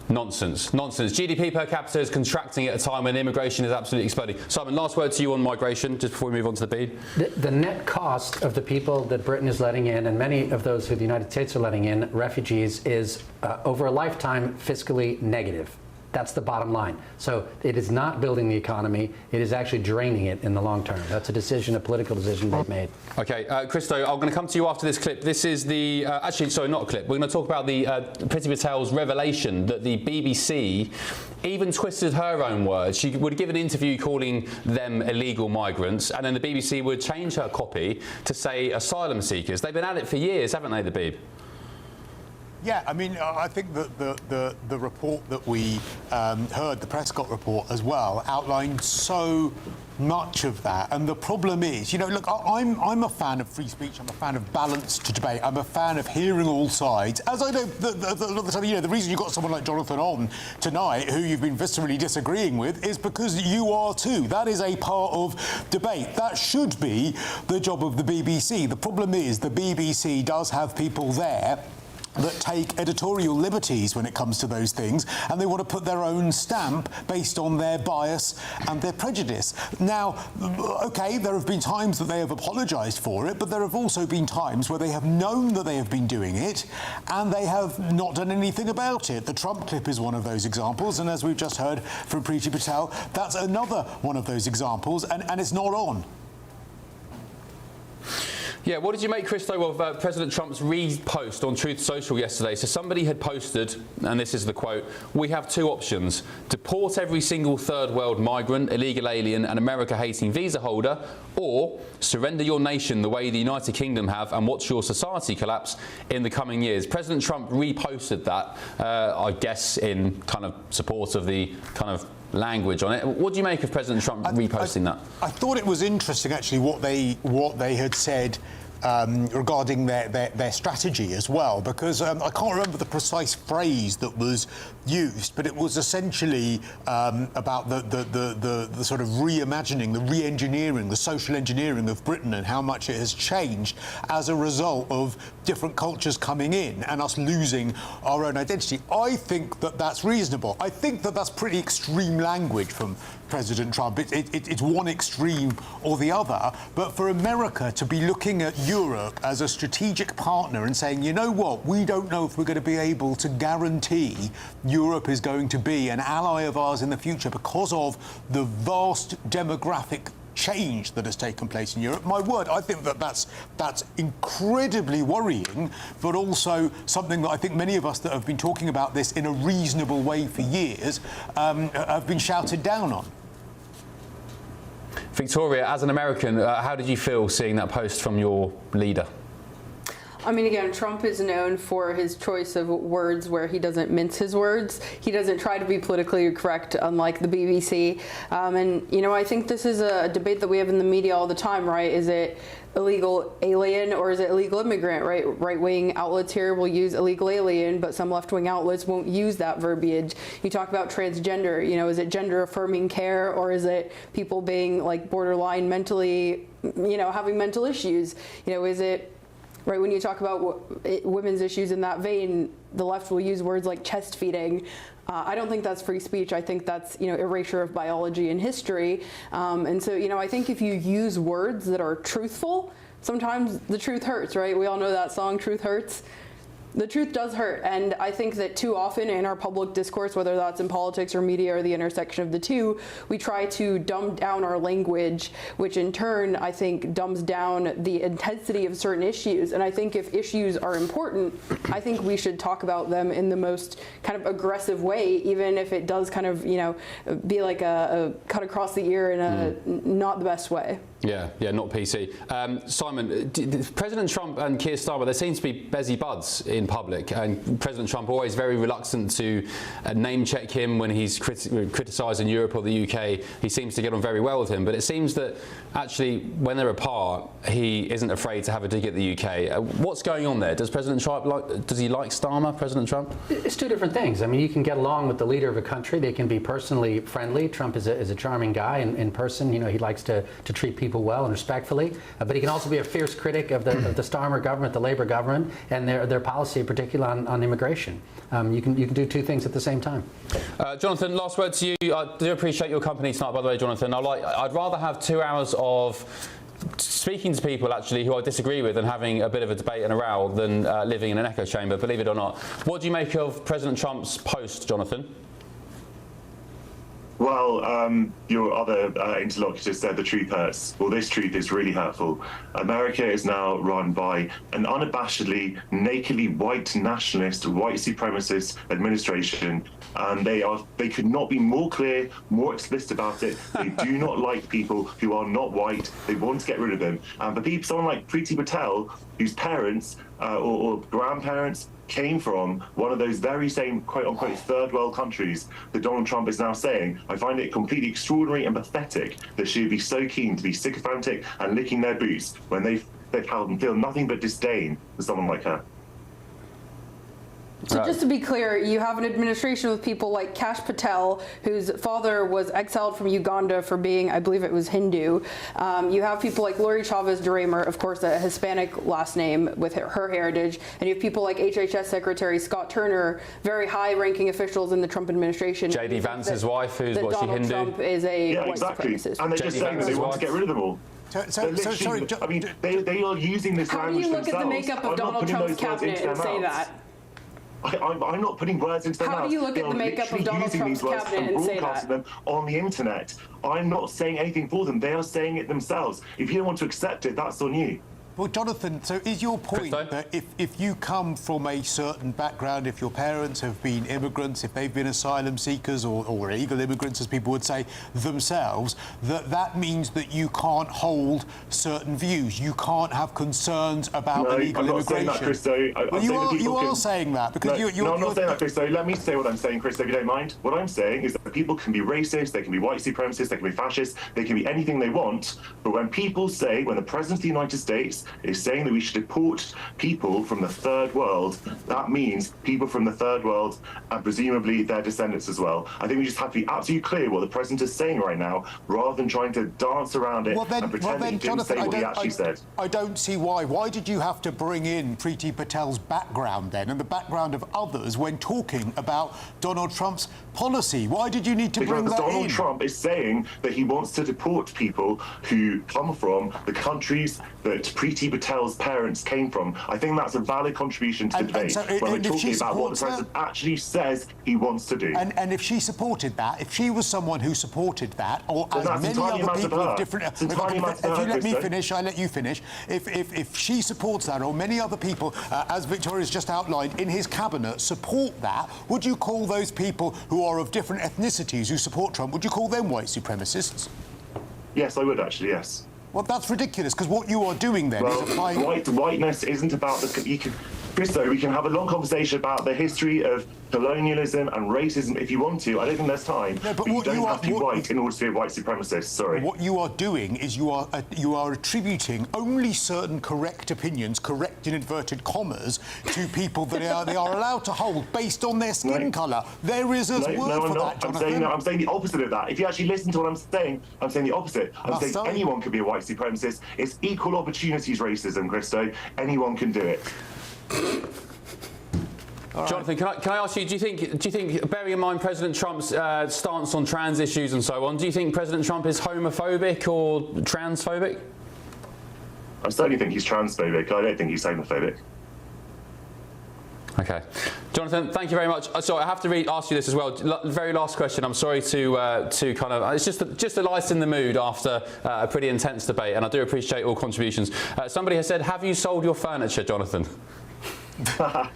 Nonsense. GDP per capita is contracting at a time when immigration is absolutely exploding. Simon, last word to you on migration, just before we move on to the beat. The net cost of the people that Britain is letting in, and many of those who the United States are letting in, refugees, is over a lifetime fiscally negative. That's the bottom line. So it is not building the economy. It is actually draining it in the long term. That's a decision, a political decision they've made. OK, Christo, I'm going to come to you after this clip. This is the, actually, sorry, not a clip. We're going to talk about the Priti Patel's revelation that the BBC even twisted her own words. She would give an interview calling them illegal migrants, and then the BBC would change her copy to say asylum seekers. They've been at it for years, haven't they, the Beeb? Yeah, I mean, I think that the report that we heard, the Prescott report as well, outlined so much of that. And the problem is, you know, look, I'm a fan of free speech. I'm a fan of balanced debate. I'm a fan of hearing all sides. As I know, the reason you've got someone like Jonathan on tonight, who you've been viscerally disagreeing with, is because you are too. That is a part of debate. That should be the job of the BBC. The problem is the BBC does have people there that take editorial liberties when it comes to those things, and they want to put their own stamp based on their bias and their prejudice. Now, OK, there have been times that they have apologised for it, but there have also been times where they have known that they have been doing it and they have not done anything about it. The Trump clip is one of those examples, and as we've just heard from Priti Patel, that's another one of those examples, and it's not on. Yeah, what did you make, Christo, of President Trump's repost on Truth Social yesterday? So somebody had posted, and this is the quote, "We have two options: deport every single third world migrant, illegal alien and America-hating visa holder, or surrender your nation the way the United Kingdom have and watch your society collapse in the coming years." President Trump reposted that, I guess, in kind of support of the kind of language on it. What do you make of President Trump reposting that? I thought it was interesting, actually, what they had said regarding their strategy as well, because I can't remember the precise phrase that was used, but it was essentially about the sort of reimagining, the re-engineering, the social engineering of Britain, and how much it has changed as a result of different cultures coming in and us losing our own identity. I think that that's reasonable. I think that that's pretty extreme language from President Trump. It's one extreme or the other, but for America to be looking at Europe as a strategic partner and saying, you know what, we don't know if we're going to be able to guarantee Europe is going to be an ally of ours in the future because of the vast demographic change that has taken place in Europe. My word, I think that that's incredibly worrying, but also something that I think many of us that have been talking about this in a reasonable way for years have been shouted down on. Victoria, as an American, how did you feel seeing that post from your leader? I mean, again, Trump is known for his choice of words where he doesn't mince his words. He doesn't try to be politically correct, unlike the BBC. And, you know, I think this is a debate that we have in the media all the time, right? Is it illegal alien or is it illegal immigrant, right? Right-wing outlets here will use illegal alien, but some left-wing outlets won't use that verbiage. You talk about transgender, you know, is it gender-affirming care, or is it people being, like, borderline mentally, you know, having mental issues? You know, is it right? When you talk about women's issues in that vein, the left will use words like chest feeding. I don't think that's free speech. I think that's, erasure of biology and history. And so, I think if you use words that are truthful, sometimes the truth hurts, right? We all know that song, Truth Hurts. The truth does hurt, and I think that too often in our public discourse, whether that's in politics or media or the intersection of the two, we try to dumb down our language, which in turn, I think, dumbs down the intensity of certain issues. And I think if issues are important, I think we should talk about them in the most kind of aggressive way, even if it does kind of, be like a cut across the ear in a not the best way. Yeah, not PC. Simon, President Trump and Keir Starmer, there seems to be busy buds in public, and President Trump always very reluctant to name check him when he's criticising Europe or the UK. He seems to get on very well with him, but it seems that actually when they're apart, he isn't afraid to have a dig at the UK. What's going on there? Does President Trump does he like Starmer, President Trump? It's two different things. I mean, you can get along with the leader of a country. They can be personally friendly. Trump is a charming guy in person. He likes to treat people well and respectfully, but he can also be a fierce critic of the Starmer government, the Labour government, and their policy, in particular on immigration. You can do two things at the same time. Jonathan, last word to you. I do appreciate your company tonight, by the way, Jonathan. I'd rather have 2 hours of speaking to people actually who I disagree with and having a bit of a debate and a row than living in an echo chamber, believe it or not. What do you make of President Trump's post, Jonathan? Well, your other interlocutor said the truth hurts. Well, this truth is really hurtful. America is now run by an unabashedly, nakedly white nationalist, white supremacist administration. And they could not be more clear, more explicit about it. They do not like people who are not white. They want to get rid of them. And for people, someone like Priti Patel, whose parents or grandparents came from one of those very same quote-unquote third world countries that Donald Trump is now saying, I find it completely extraordinary and pathetic that she would be so keen to be sycophantic and licking their boots when they've feel nothing but disdain for someone like her. So just to be clear, you have an administration with people like Kash Patel, whose father was exiled from Uganda for being, I believe it was Hindu. You have people like Lori Chavez DeRaymer, of course, a Hispanic last name with her heritage. And you have people like HHS Secretary Scott Turner, very high-ranking officials in the Trump administration. J.D. Vance's wife, who's what, she Hindu? Trump is a white supremacist. And they're just saying that they want to get rid of them all. Sorry, I mean, they are using this language themselves. How do you look at the makeup of Donald Trump's cabinet and say that? I'm not putting words into their mouths. How do you look at the makeup of Donald Trump's cabinet and say that? Them on the internet. I'm not saying anything for them. They are saying it themselves. If you don't want to accept it, that's on you. Well, Jonathan, so is your point that if you come from a certain background, if your parents have been immigrants, if they've been asylum seekers or illegal immigrants, as people would say themselves, that means that you can't hold certain views? You can't have concerns about illegal immigration? I'm not saying that, Christo. You are saying that because I'm not saying that, Christo. Let me say what I'm saying, Christo, if you don't mind. What I'm saying is that people can be racist, they can be white supremacists, they can be fascists, they can be anything they want. But when people say, when the President of the United States is saying that we should deport people from the third world, that means people from the third world and presumably their descendants as well. I think we just have to be absolutely clear what the President is saying right now, rather than trying to dance around it and pretend that he didn't say what he actually said. I don't see why. Why did you have to bring in Priti Patel's background then and the background of others when talking about Donald Trump's policy? Why did you need to bring that in? Donald Trump is saying that he wants to deport people who come from the countries that Priti Patel's parents came from. I think that's a valid contribution to the debate when we're talking about what the President actually says he wants to do. And if she supported that, if she was someone who supported that, or as many other people with different... If you let me finish, I let you finish. If she supports that, or many other people, as Victoria's just outlined, in his cabinet support that, would you call those people who are of different ethnicities who support Trump, would you call them white supremacists? Yes, I would actually, yes. Well, that's ridiculous, because what you are doing then is applying... Whiteness isn't about Christo, we can have a long conversation about the history of colonialism and racism if you want to. I don't think there's time. No, but you what don't you have are- to be what- white in order to be a white supremacist. Sorry. What you are doing is you are attributing only certain correct opinions, correct in inverted commas, to people that they are allowed to hold based on their skin colour. There is a word I'm for not. that, I'm Jonathan. saying, I'm saying the opposite of that. If you actually listen to what I'm saying the opposite. I'm saying sorry. anyone can be a white supremacist. It's equal opportunities racism, Christo. Anyone can do it. Jonathan, can I ask you? Do you think, bearing in mind President Trump's stance on trans issues and so on, do you think President Trump is homophobic or transphobic? I certainly think he's transphobic. I don't think he's homophobic. Okay, Jonathan, thank you very much. Sorry, I have to ask you this as well. Very last question. I'm sorry to kind of. It's just to lighten the mood after a pretty intense debate, and I do appreciate all contributions. Somebody has said, "Have you sold your furniture, Jonathan?" I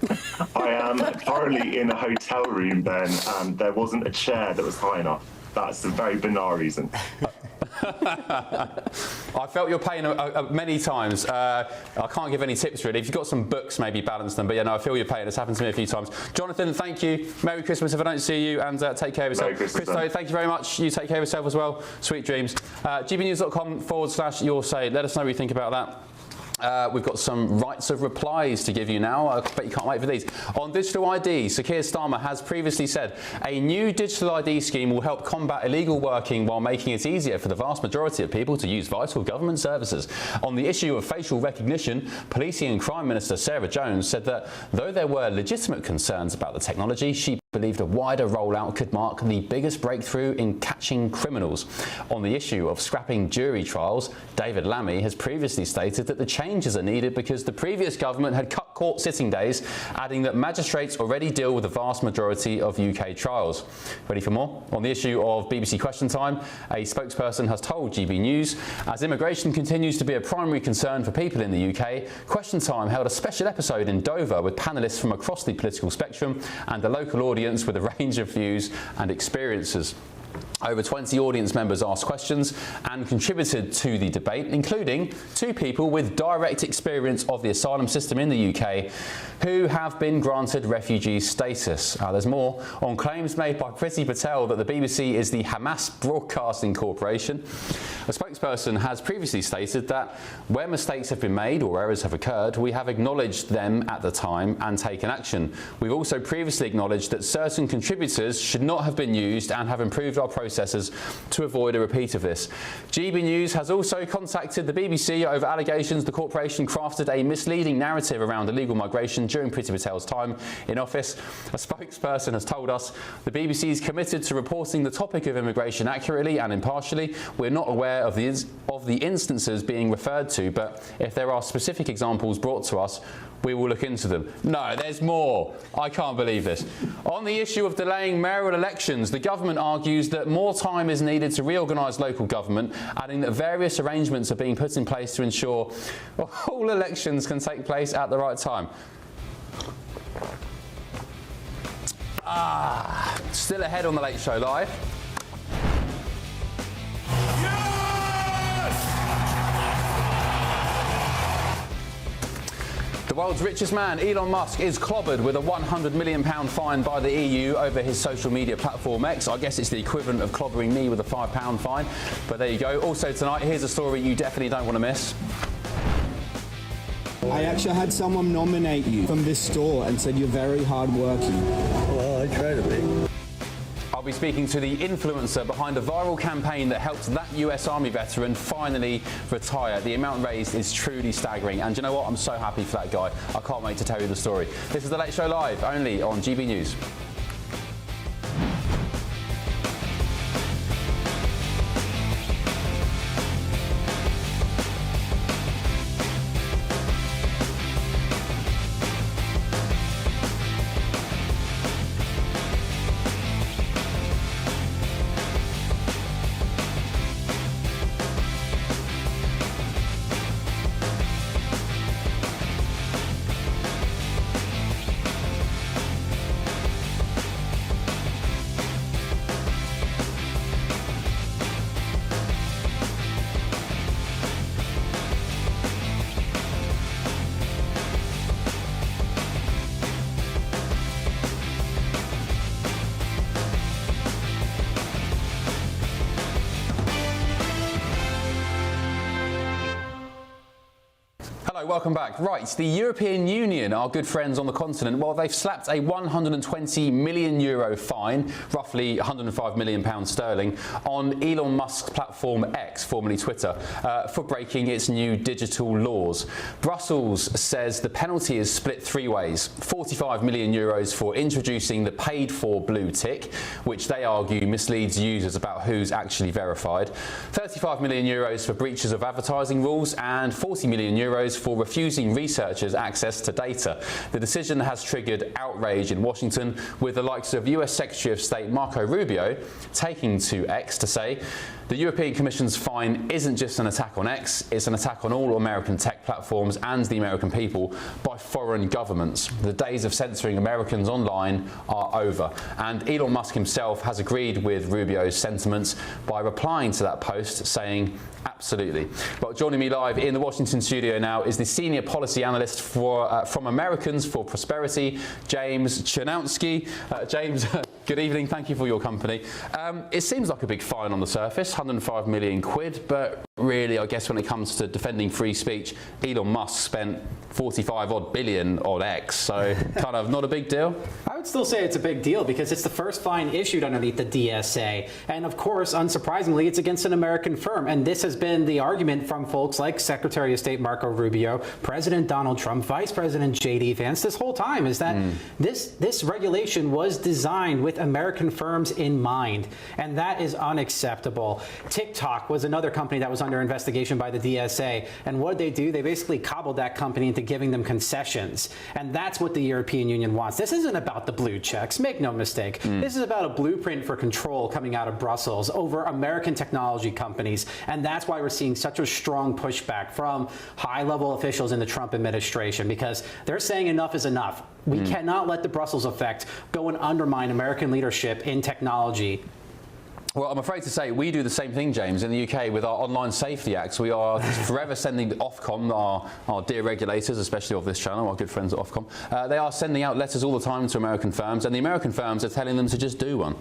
am currently in a hotel room, Ben, and there wasn't a chair that was high enough. That's a very banal reason. I felt your pain many times. I can't give any tips really. If you've got some books, maybe balance them. But yeah, no, I feel your pain. It's happened to me a few times. Jonathan, thank you. Merry Christmas if I don't see you, and take care of yourself. Merry Christmas, Christo, thank you very much. You take care of yourself as well. Sweet dreams. gbnews.com/your say. Let us know what you think about that. We've got some rights of replies to give you now. I bet you can't wait for these. On digital ID, Sir Keir Starmer has previously said a new digital ID scheme will help combat illegal working while making it easier for the vast majority of people to use vital government services. On the issue of facial recognition, Policing and Crime Minister Sarah Jones said that though there were legitimate concerns about the technology, she believed a wider rollout could mark the biggest breakthrough in catching criminals. On the issue of scrapping jury trials, David Lammy has previously stated that the changes are needed because the previous government had cut court sitting days, adding that magistrates already deal with the vast majority of UK trials. Ready for more? On the issue of BBC Question Time, a spokesperson has told GB News, as immigration continues to be a primary concern for people in the UK, Question Time held a special episode in Dover with panellists from across the political spectrum and the local audience with a range of views and experiences. Over 20 audience members asked questions and contributed to the debate, including two people with direct experience of the asylum system in the UK who have been granted refugee status. There's more on claims made by Priti Patel that the BBC is the Hamas Broadcasting Corporation. A spokesperson has previously stated that where mistakes have been made or errors have occurred, we have acknowledged them at the time and taken action. We've also previously acknowledged that certain contributors should not have been used and have improved our processes to avoid a repeat of this. GB News has also contacted the BBC over allegations the corporation crafted a misleading narrative around illegal migration during Priti Patel's time in office. A spokesperson has told us the BBC is committed to reporting the topic of immigration accurately and impartially. We're not aware of the instances being referred to, but if there are specific examples brought to us, we will look into them. No, there's more. I can't believe this. On the issue of delaying mayoral elections, the government argues that more time is needed to reorganise local government, adding that various arrangements are being put in place to ensure all elections can take place at the right time. Still ahead on The Late Show Live. The world's richest man, Elon Musk, is clobbered with a £100 million fine by the EU over his social media platform X. I guess it's the equivalent of clobbering me with a £5 fine. But there you go. Also tonight, here's a story you definitely don't want to miss. I actually had someone nominate you from this store and said you're very hardworking. Well, I try to be. I'll be speaking to the influencer behind a viral campaign that helped that US Army veteran finally retire. The amount raised is truly staggering. And do you know what? I'm so happy for that guy. I can't wait to tell you the story. This is The Late Show Live, only on GB News. welcome back. Right, the European Union, our good friends on the continent, well, they've slapped a €120 million fine, roughly £105 million sterling, on Elon Musk's platform X, formerly Twitter, for breaking its new digital laws. Brussels says the penalty is split three ways. €45 million for introducing the paid-for blue tick, which they argue misleads users about who's actually verified. €35 million for breaches of advertising rules, and €40 million for refusing researchers access to data. The decision has triggered outrage in Washington, with the likes of US Secretary of State Marco Rubio taking to X to say the European Commission's fine isn't just an attack on X, it's an attack on all American tech platforms and the American people by foreign governments. The days of censoring Americans online are over. And Elon Musk himself has agreed with Rubio's sentiments by replying to that post saying, absolutely. Well, joining me live in the Washington studio now is the senior policy analyst from Americans for Prosperity, James Chernowski. James, good evening. Thank you for your company. It seems like a big fine on the surface, 105 million quid, but really, I guess when it comes to defending free speech, Elon Musk spent 45 odd billion on X, so kind of not a big deal. I would still say it's a big deal because it's the first fine issued underneath the DSA. And of course, unsurprisingly, it's against an American firm. And this has been the argument from folks like Secretary of State Marco Rubio, President Donald Trump, Vice President J.D. Vance this whole time, is that this regulation was designed with American firms in mind. And that is unacceptable. TikTok was another company that was under investigation by the DSA. And what did they do? They basically cobbled that company into giving them concessions. And that's what the European Union wants. This isn't about the blue checks. Make no mistake. This is about a blueprint for control coming out of Brussels over American technology companies. And that's why we're seeing such a strong pushback from high-level officials in the Trump administration, because they're saying enough is enough. We cannot let the Brussels effect go and undermine American leadership in technology. Well, I'm afraid to say we do the same thing, James, in the UK with our Online Safety Acts. We are forever sending Ofcom, our dear regulators, especially of this channel, our good friends at Ofcom, they are sending out letters all the time to American firms, and the American firms are telling them to just do one.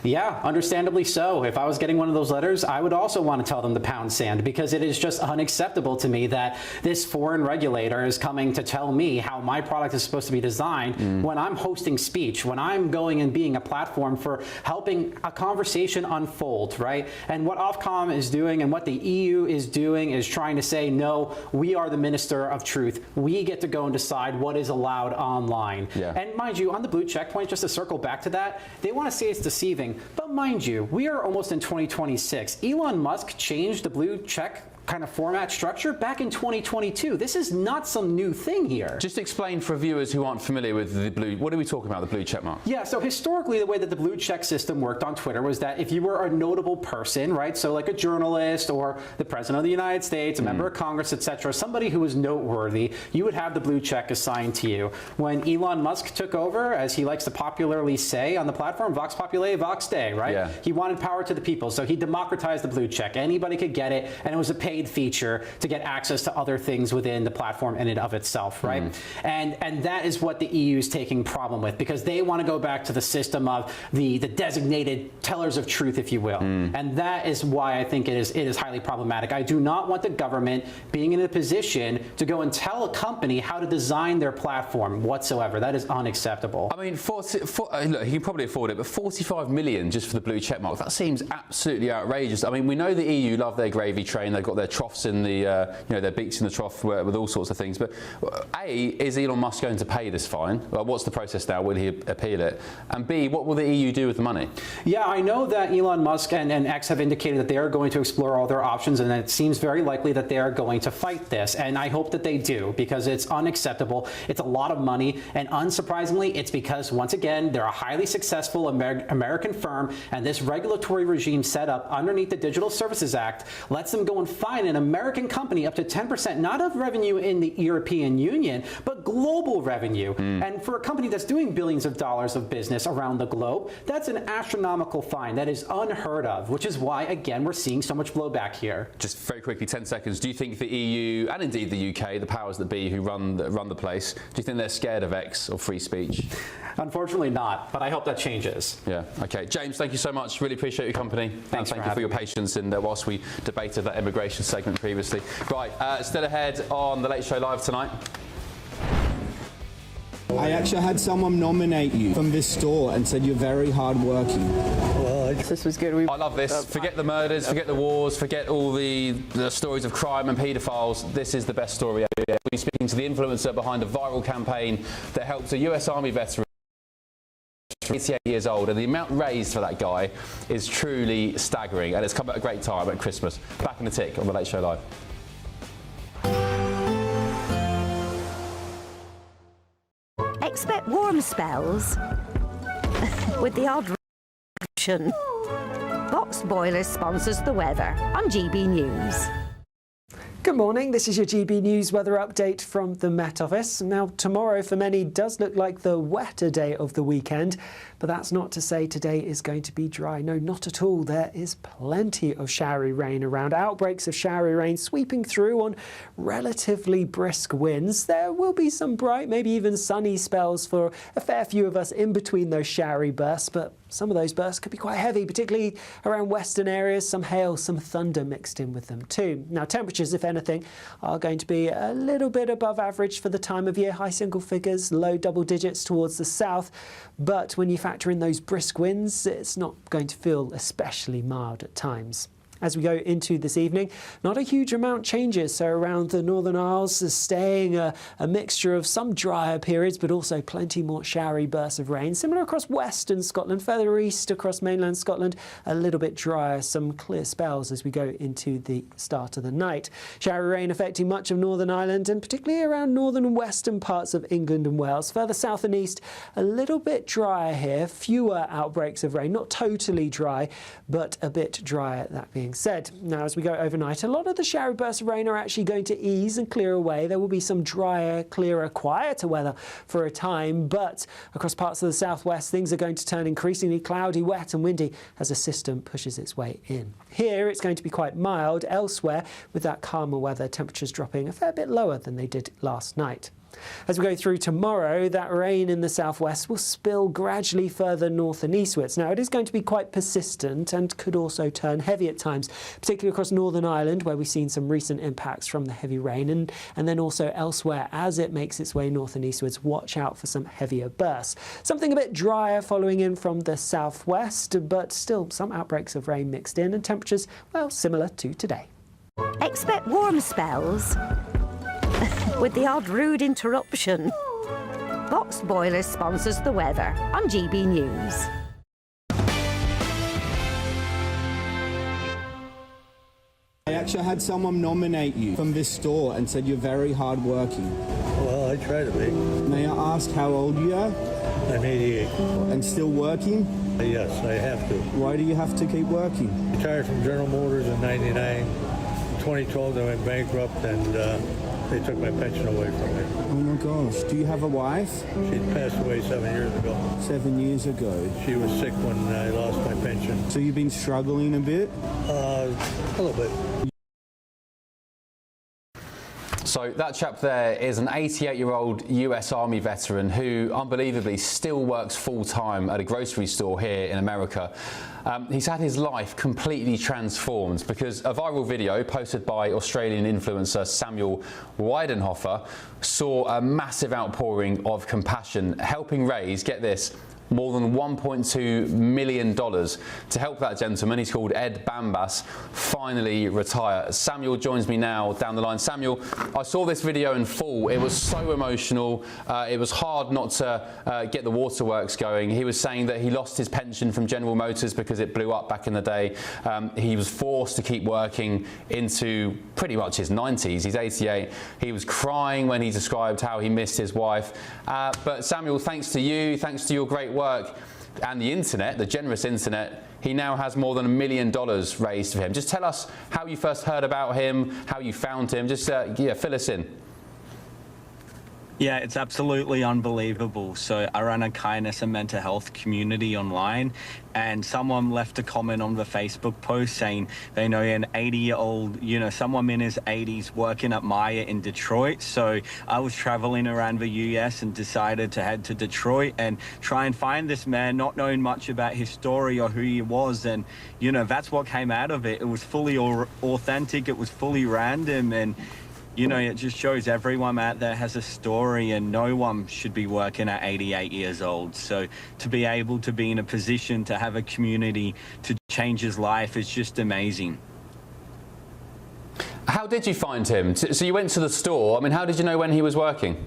Yeah, understandably so. If I was getting one of those letters, I would also want to tell them to pound sand, because it is just unacceptable to me that this foreign regulator is coming to tell me how my product is supposed to be designed when I'm hosting speech, when I'm going and being a platform for helping a conversation unfold, right? And what Ofcom is doing and what the EU is doing is trying to say, no, we are the minister of truth. We get to go and decide what is allowed online. Yeah. And mind you, on the blue checkpoint, just to circle back to that, they want to say it's deceiving. But mind you, we are almost in 2026. Elon Musk changed the blue check kind of format structure back in 2022. This is not some new thing here. Just explain for viewers who aren't familiar with the blue, what are we talking about, the blue check mark? Yeah, so historically the way that the blue check system worked on Twitter was that if you were a notable person, right, so like a journalist or the President of the United States, a member of Congress, etc., somebody who was noteworthy, you would have the blue check assigned to you. When Elon Musk took over, as he likes to popularly say on the platform, Vox Populi, Vox Dei, right? Yeah. He wanted power to the people, so he democratized the blue check. Anybody could get it, and it was a paid feature to get access to other things within the platform in and of itself, right? And that is what the EU is taking problem with, because they want to go back to the system of the designated tellers of truth, if you will. And that is why I think it is highly problematic. I do not want the government being in a position to go and tell a company how to design their platform whatsoever. That is unacceptable. I mean, look, he can probably afford it, but 45 million just for the blue check mark, that seems absolutely outrageous. I mean, we know the EU love their gravy train. They've got their troughs in the, their beaks in the trough with all sorts of things. But A, is Elon Musk going to pay this fine? Well, what's the process now? Will he appeal it? And B, what will the EU do with the money? Yeah, I know that Elon Musk and X have indicated that they are going to explore all their options, and it seems very likely that they are going to fight this. And I hope that they do, because it's unacceptable. It's a lot of money. And unsurprisingly, it's because, once again, they're a highly successful American firm, and this regulatory regime set up underneath the Digital Services Act lets them go and fine an American company up to 10%, not of revenue in the European Union, but global revenue. And for a company that's doing billions of dollars of business around the globe, that's an astronomical fine. That is unheard of, which is why, again, we're seeing so much blowback here. Just very quickly, 10 seconds. Do you think the EU, and indeed the UK, the powers that be who run the place, do you think they're scared of X or free speech? Unfortunately not, but I hope that changes. Yeah, okay. James, thank you so much. Really appreciate your company. Thanks and thank you for your patience whilst we debated that immigration nominations segment previously. Right, still ahead on The Late Show Live tonight. I actually had someone nominate you from this store and said you're very hardworking. Well, this was good. I love this. Forget the murders, forget the wars, forget all the stories of crime and paedophiles. This is the best story ever. We'll be speaking to the influencer behind a viral campaign that helps a US Army veteran, 88 years old, and the amount raised for that guy is truly staggering, and it's come at a great time at Christmas. Back in a tick on The Late Show Live. Expect warm spells with the odd eruption. Box Boiler sponsors the weather on GB News. Good morning, this is your GB News weather update from the Met Office. Now, tomorrow for many does look like the wetter day of the weekend, but that's not to say today is going to be dry. No, not at all. There is plenty of showery rain around. Outbreaks of showery rain sweeping through on relatively brisk winds. There will be some bright, maybe even sunny spells for a fair few of us in between those showery bursts, but some of those bursts could be quite heavy, particularly around western areas. Some hail, some thunder mixed in with them too. Now, temperatures, if anything, are going to be a little bit above average for the time of year. High single figures, low double digits towards the south. But when you factor in those brisk winds, it's not going to feel especially mild at times. As we go into this evening, not a huge amount changes. So around the Northern Isles is staying a mixture of some drier periods, but also plenty more showery bursts of rain. Similar across western Scotland, further east across mainland Scotland, a little bit drier, some clear spells as we go into the start of the night. Showery rain affecting much of Northern Ireland and particularly around northern and western parts of England and Wales. Further south and east, a little bit drier here, fewer outbreaks of rain, not totally dry, but a bit drier, that being said. Now, as we go overnight, a lot of the showery bursts of rain are actually going to ease and clear away. There will be some drier, clearer, quieter weather for a time, but across parts of the southwest, things are going to turn increasingly cloudy, wet and windy as a system pushes its way in. Here, it's going to be quite mild. Elsewhere, with that calmer weather, temperatures dropping a fair bit lower than they did last night. As we go through tomorrow, that rain in the southwest will spill gradually further north and eastwards. Now, it is going to be quite persistent and could also turn heavy at times, particularly across Northern Ireland, where we've seen some recent impacts from the heavy rain, and then also elsewhere as it makes its way north and eastwards. Watch out for some heavier bursts. Something a bit drier following in from the southwest, but still some outbreaks of rain mixed in, and temperatures, well, similar to today. Expect warm spells with the odd rude interruption. Box Boiler sponsors the weather on GB News. I actually had someone nominate you from this store and said you're very hardworking. Well, I try to be. May I ask how old you are? I'm 88. And still working? Yes, I have to. Why do you have to keep working? Retired from General Motors in '99. In 2012, I went bankrupt and they took my pension away from me. Oh my gosh. Do you have a wife? She passed away 7 years ago. 7 years ago. She was sick when I lost my pension. So you've been struggling a bit? A little bit. So that chap there is an 88-year-old US Army veteran who unbelievably still works full-time at a grocery store here in America. He's had his life completely transformed because a viral video posted by Australian influencer Samuel Weidenhofer saw a massive outpouring of compassion, helping raise, get this, more than $1.2 million to help that gentleman. He's called Ed Bambas, finally retire. Samuel joins me now down the line. Samuel, I saw this video in full. It was so emotional. It was hard not to get the waterworks going. He was saying that he lost his pension from General Motors because it blew up back in the day. He was forced to keep working into pretty much his 90s. He's 88. He was crying when he described how he missed his wife. But Samuel, thanks to you, thanks to your great work and the internet, the generous internet, he now has more than $1 million raised for him. Just tell us how you first heard about him, how you found him. Just fill us in. Yeah, it's absolutely unbelievable. So I run a kindness and mental health community online, and someone left a comment on the Facebook post saying they know an 80-year-old, someone in his 80s working at Maya in Detroit. So I was traveling around the US and decided to head to Detroit and try and find this man, not knowing much about his story or who he was. And, that's what came out of it. It was fully authentic. It was fully random. And it just shows everyone out there has a story, and no one should be working at 88 years old. So to be able to be in a position to have a community to change his life is just amazing. How did you find him? So you went to the store. I mean, how did you know when he was working?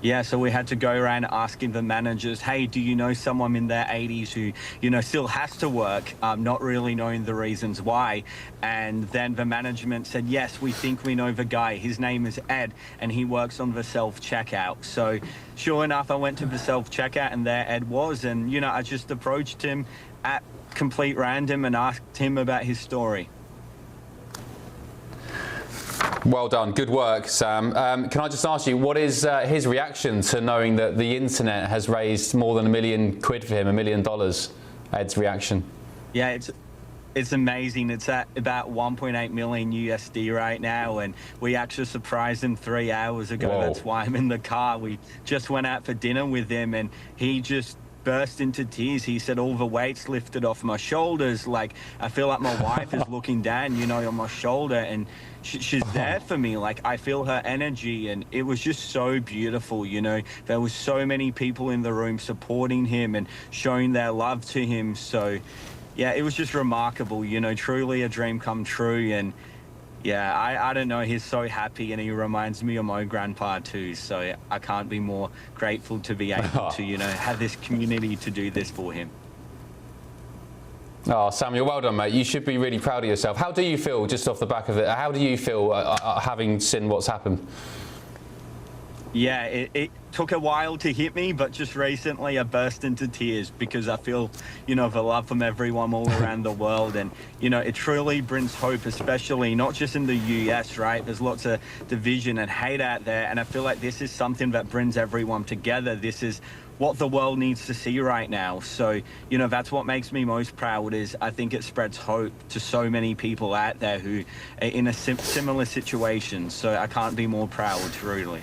Yeah, so we had to go around asking the managers, hey, do you know someone in their 80s who, still has to work, not really knowing the reasons why. And then the management said, yes, we think we know the guy. His name is Ed, and he works on the self-checkout. So sure enough, I went to the self-checkout, and there Ed was. And, I just approached him at complete random and asked him about his story. Well done. Good work, Sam. Can I just ask you, what is his reaction to knowing that the internet has raised more than £1 million for him, $1 million? Ed's reaction? Yeah, it's amazing. It's at about 1.8 million USD right now, and we actually surprised him 3 hours ago. Whoa. That's why I'm in the car. We just went out for dinner with him, and he just burst into tears. He said all the weight's lifted off my shoulders. Like, I feel like my wife is looking down, on my shoulder, and she's there for me. Like, I feel her energy, and it was just so beautiful. There was so many people in the room supporting him and showing their love to him. So yeah, it was just remarkable, truly a dream come true. And yeah, I don't know, he's so happy, and he reminds me of my grandpa too. So I can't be more grateful to be able to, have this community to do this for him. Oh, Samuel, well done, mate. You should be really proud of yourself. How do you feel, just off the back of it, how do you feel having seen what's happened? Yeah, it took a while to hit me, but just recently I burst into tears because I feel, the love from everyone all around the world. And, it truly brings hope, especially not just in the US, right? There's lots of division and hate out there. And I feel like this is something that brings everyone together. This is what the world needs to see right now. So, that's what makes me most proud, is I think it spreads hope to so many people out there who are in a similar situation. So I can't be more proud, truly.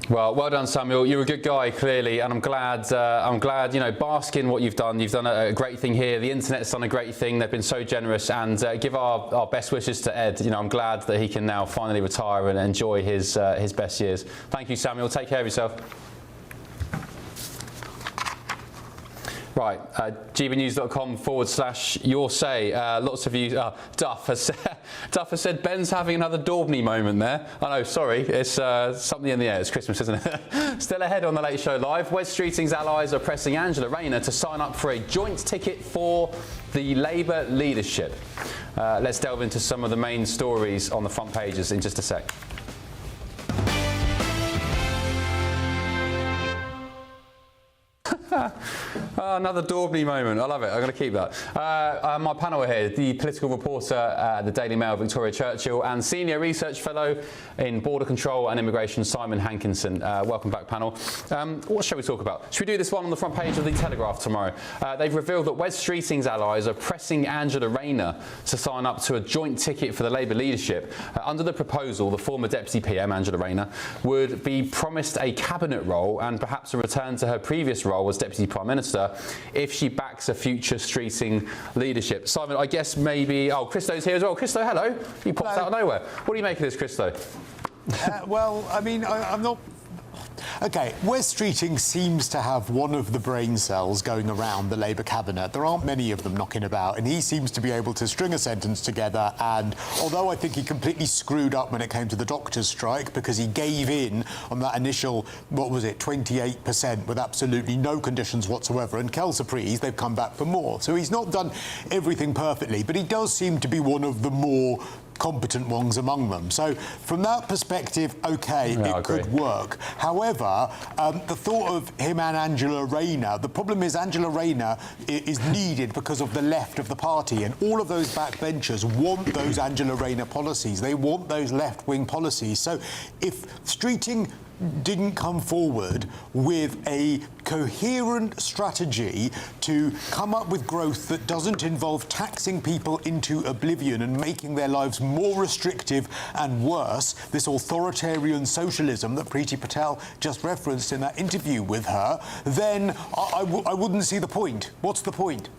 Well done, Samuel. You're a good guy, clearly, and I'm glad, bask in what you've done. You've done a great thing here. The internet's done a great thing. They've been so generous, and give our best wishes to Ed. I'm glad that he can now finally retire and enjoy his best years. Thank you, Samuel. Take care of yourself. Right, gbnews.com/yoursay. Lots of you. Duff has said Ben's having another Daubney moment there. I know, sorry, it's something in the air. It's Christmas, isn't it? Still ahead on the Late Show Live. Wes Streeting's allies are pressing Angela Rayner to sign up for a joint ticket for the Labour leadership. Let's delve into some of the main stories on the front pages in just a sec. Another Daubney moment. I love it. I'm going to keep that. My panel here, the political reporter at the Daily Mail, Victoria Churchill, and Senior Research Fellow in Border Control and Immigration, Simon Hankinson. Welcome back, panel. What shall we talk about? Should we do this one on the front page of the Telegraph tomorrow? They've revealed that Wes Streeting's allies are pressing Angela Rayner to sign up to a joint ticket for the Labour leadership. Under the proposal, the former Deputy PM, Angela Rayner, would be promised a cabinet role and perhaps a return to her previous role as Deputy Prime Minister if she backs a future Streeting leadership. Simon, I guess maybe... Oh, Christo's here as well. Christo, hello. You popped out of nowhere. What do you make of this, Christo? I'm not... OK, Wes Streeting seems to have one of the brain cells going around the Labour cabinet. There aren't many of them knocking about, and he seems to be able to string a sentence together. And although I think he completely screwed up when it came to the doctors' strike, because he gave in on that initial, 28% with absolutely no conditions whatsoever, and Kel Surprise, they've come back for more. So he's not done everything perfectly, but he does seem to be one of the more competent ones among them. So from that perspective, okay, it could work. However, the thought of him and Angela Rayner, the problem is Angela Rayner is needed because of the left of the party, and all of those backbenchers want those Angela Rayner policies. They want those left-wing policies. So if Streeting didn't come forward with a coherent strategy to come up with growth that doesn't involve taxing people into oblivion and making their lives more restrictive and worse, this authoritarian socialism that Priti Patel just referenced in that interview with her, then I wouldn't see the point. What's the point?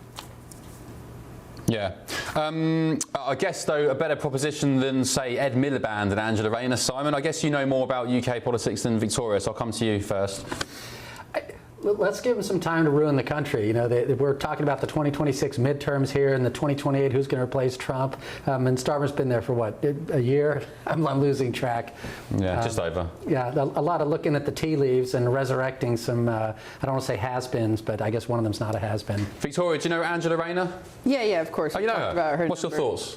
Yeah. I guess, though, a better proposition than, say, Ed Miliband and Angela Rayner. Simon, I guess you know more about UK politics than Victoria, so I'll come to you first. Let's give them some time to ruin the country. You know, we're talking about the 2026 midterms here and the 2028 who's going to replace Trump. And Starmer's been there for what, a year? I'm losing track. Yeah, just over. Yeah, a lot of looking at the tea leaves and resurrecting some, I don't want to say has-beens, but I guess one of them's not a has-been. Victoria, do you know Angela Rayner? Yeah, of course. Oh, you know her? About her. What's your thoughts?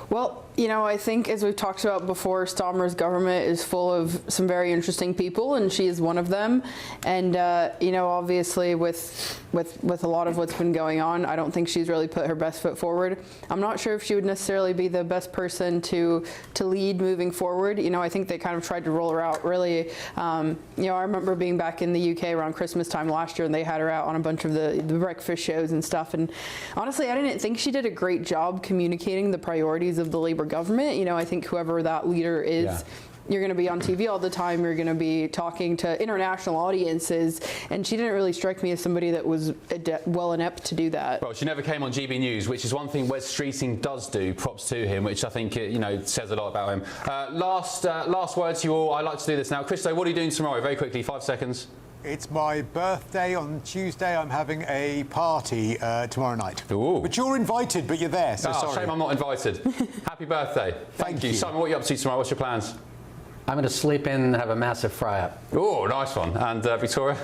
Well, you know, I think as we've talked about before, Starmer's government is full of some very interesting people, and she is one of them. And you know, obviously, with a lot of what's been going on, I don't think she's really put her best foot forward. I'm not sure if she would necessarily be the best person to lead moving forward. You know, I think they kind of tried to roll her out. Really, you know, I remember being back in the UK around Christmas time last year, and they had her out on a bunch of the breakfast shows and stuff. And honestly, I didn't think she did a great job communicating the priorities of the Labour government. You know, I think whoever that leader is, you're going to be on TV all the time, you're going to be talking to international audiences, and she didn't really strike me as somebody that was well inept to do that. Well, she never came on GB News, which is one thing Wes Streeting does do, props to him, which I think, you know, says a lot about him. Last word to you all. I like to do this now. Christo, what are you doing tomorrow? Very quickly, 5 seconds. It's my birthday on Tuesday. I'm having a party tomorrow night. Ooh. But you're invited, but you're there, so sorry. Shame I'm not invited. Happy birthday. Thank you. Simon, what are you up to tomorrow? What's your plans? I'm going to sleep in and have a massive fry-up. Oh, nice one. And Victoria?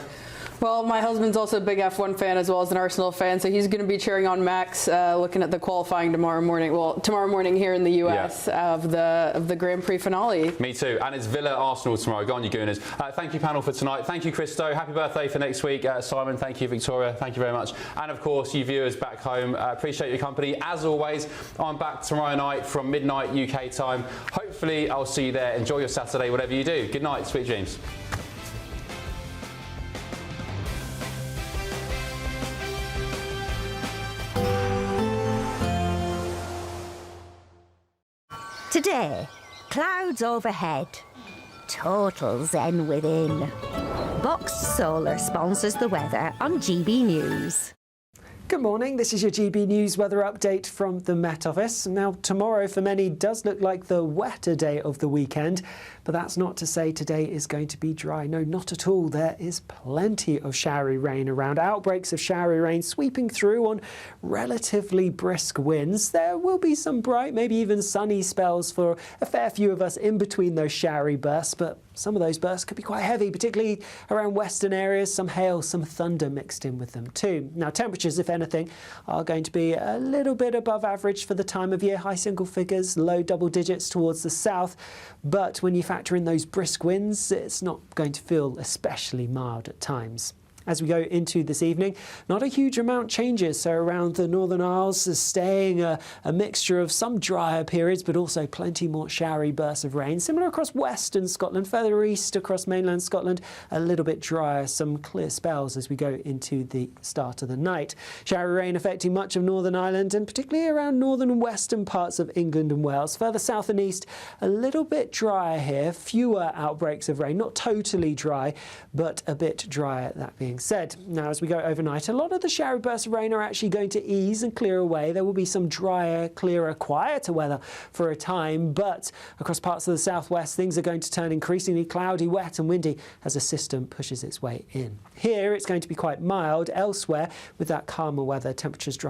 Well, my husband's also a big F1 fan as well as an Arsenal fan, so he's going to be cheering on Max, looking at the qualifying tomorrow morning. Well, tomorrow morning here in the US of the Grand Prix finale. Me too. And it's Villa Arsenal tomorrow. Go on, you Gooners. Thank you, panel, for tonight. Thank you, Christo. Happy birthday for next week. Simon, thank you. Victoria, thank you very much. And of course, you viewers back home, appreciate your company. As always, I'm back tomorrow night from midnight UK time. Hopefully, I'll see you there. Enjoy your Saturday, whatever you do. Good night. Sweet dreams. Today, clouds overhead, total zen within. Boxed Solar sponsors the weather on GB News. Good morning, this is your GB News weather update from the Met Office. Now, tomorrow for many does look like the wetter day of the weekend, but that's not to say today is going to be dry. No, not at all. There is plenty of showery rain around. Outbreaks of showery rain sweeping through on relatively brisk winds. There will be some bright, maybe even sunny spells for a fair few of us in between those showery bursts, but some of those bursts could be quite heavy, particularly around western areas. Some hail, some thunder mixed in with them too. Now, temperatures, if anything, are going to be a little bit above average for the time of year. High single figures, low double digits towards the south. But when you factor in those brisk winds, it's not going to feel especially mild at times. As we go into this evening, not a huge amount changes. So around the Northern Isles is staying a mixture of some drier periods, but also plenty more showery bursts of rain. Similar across western Scotland, further east across mainland Scotland, a little bit drier, some clear spells as we go into the start of the night. Showery rain affecting much of Northern Ireland and particularly around northern and western parts of England and Wales. Further south and east, a little bit drier here, fewer outbreaks of rain, not totally dry, but a bit drier, that being said. Now, as we go overnight, a lot of the showery bursts of rain are actually going to ease and clear away. There will be some drier, clearer, quieter weather for a time, but across parts of the southwest, things are going to turn increasingly cloudy, wet and windy as a system pushes its way in. Here, it's going to be quite mild. Elsewhere, with that calmer weather, temperatures drop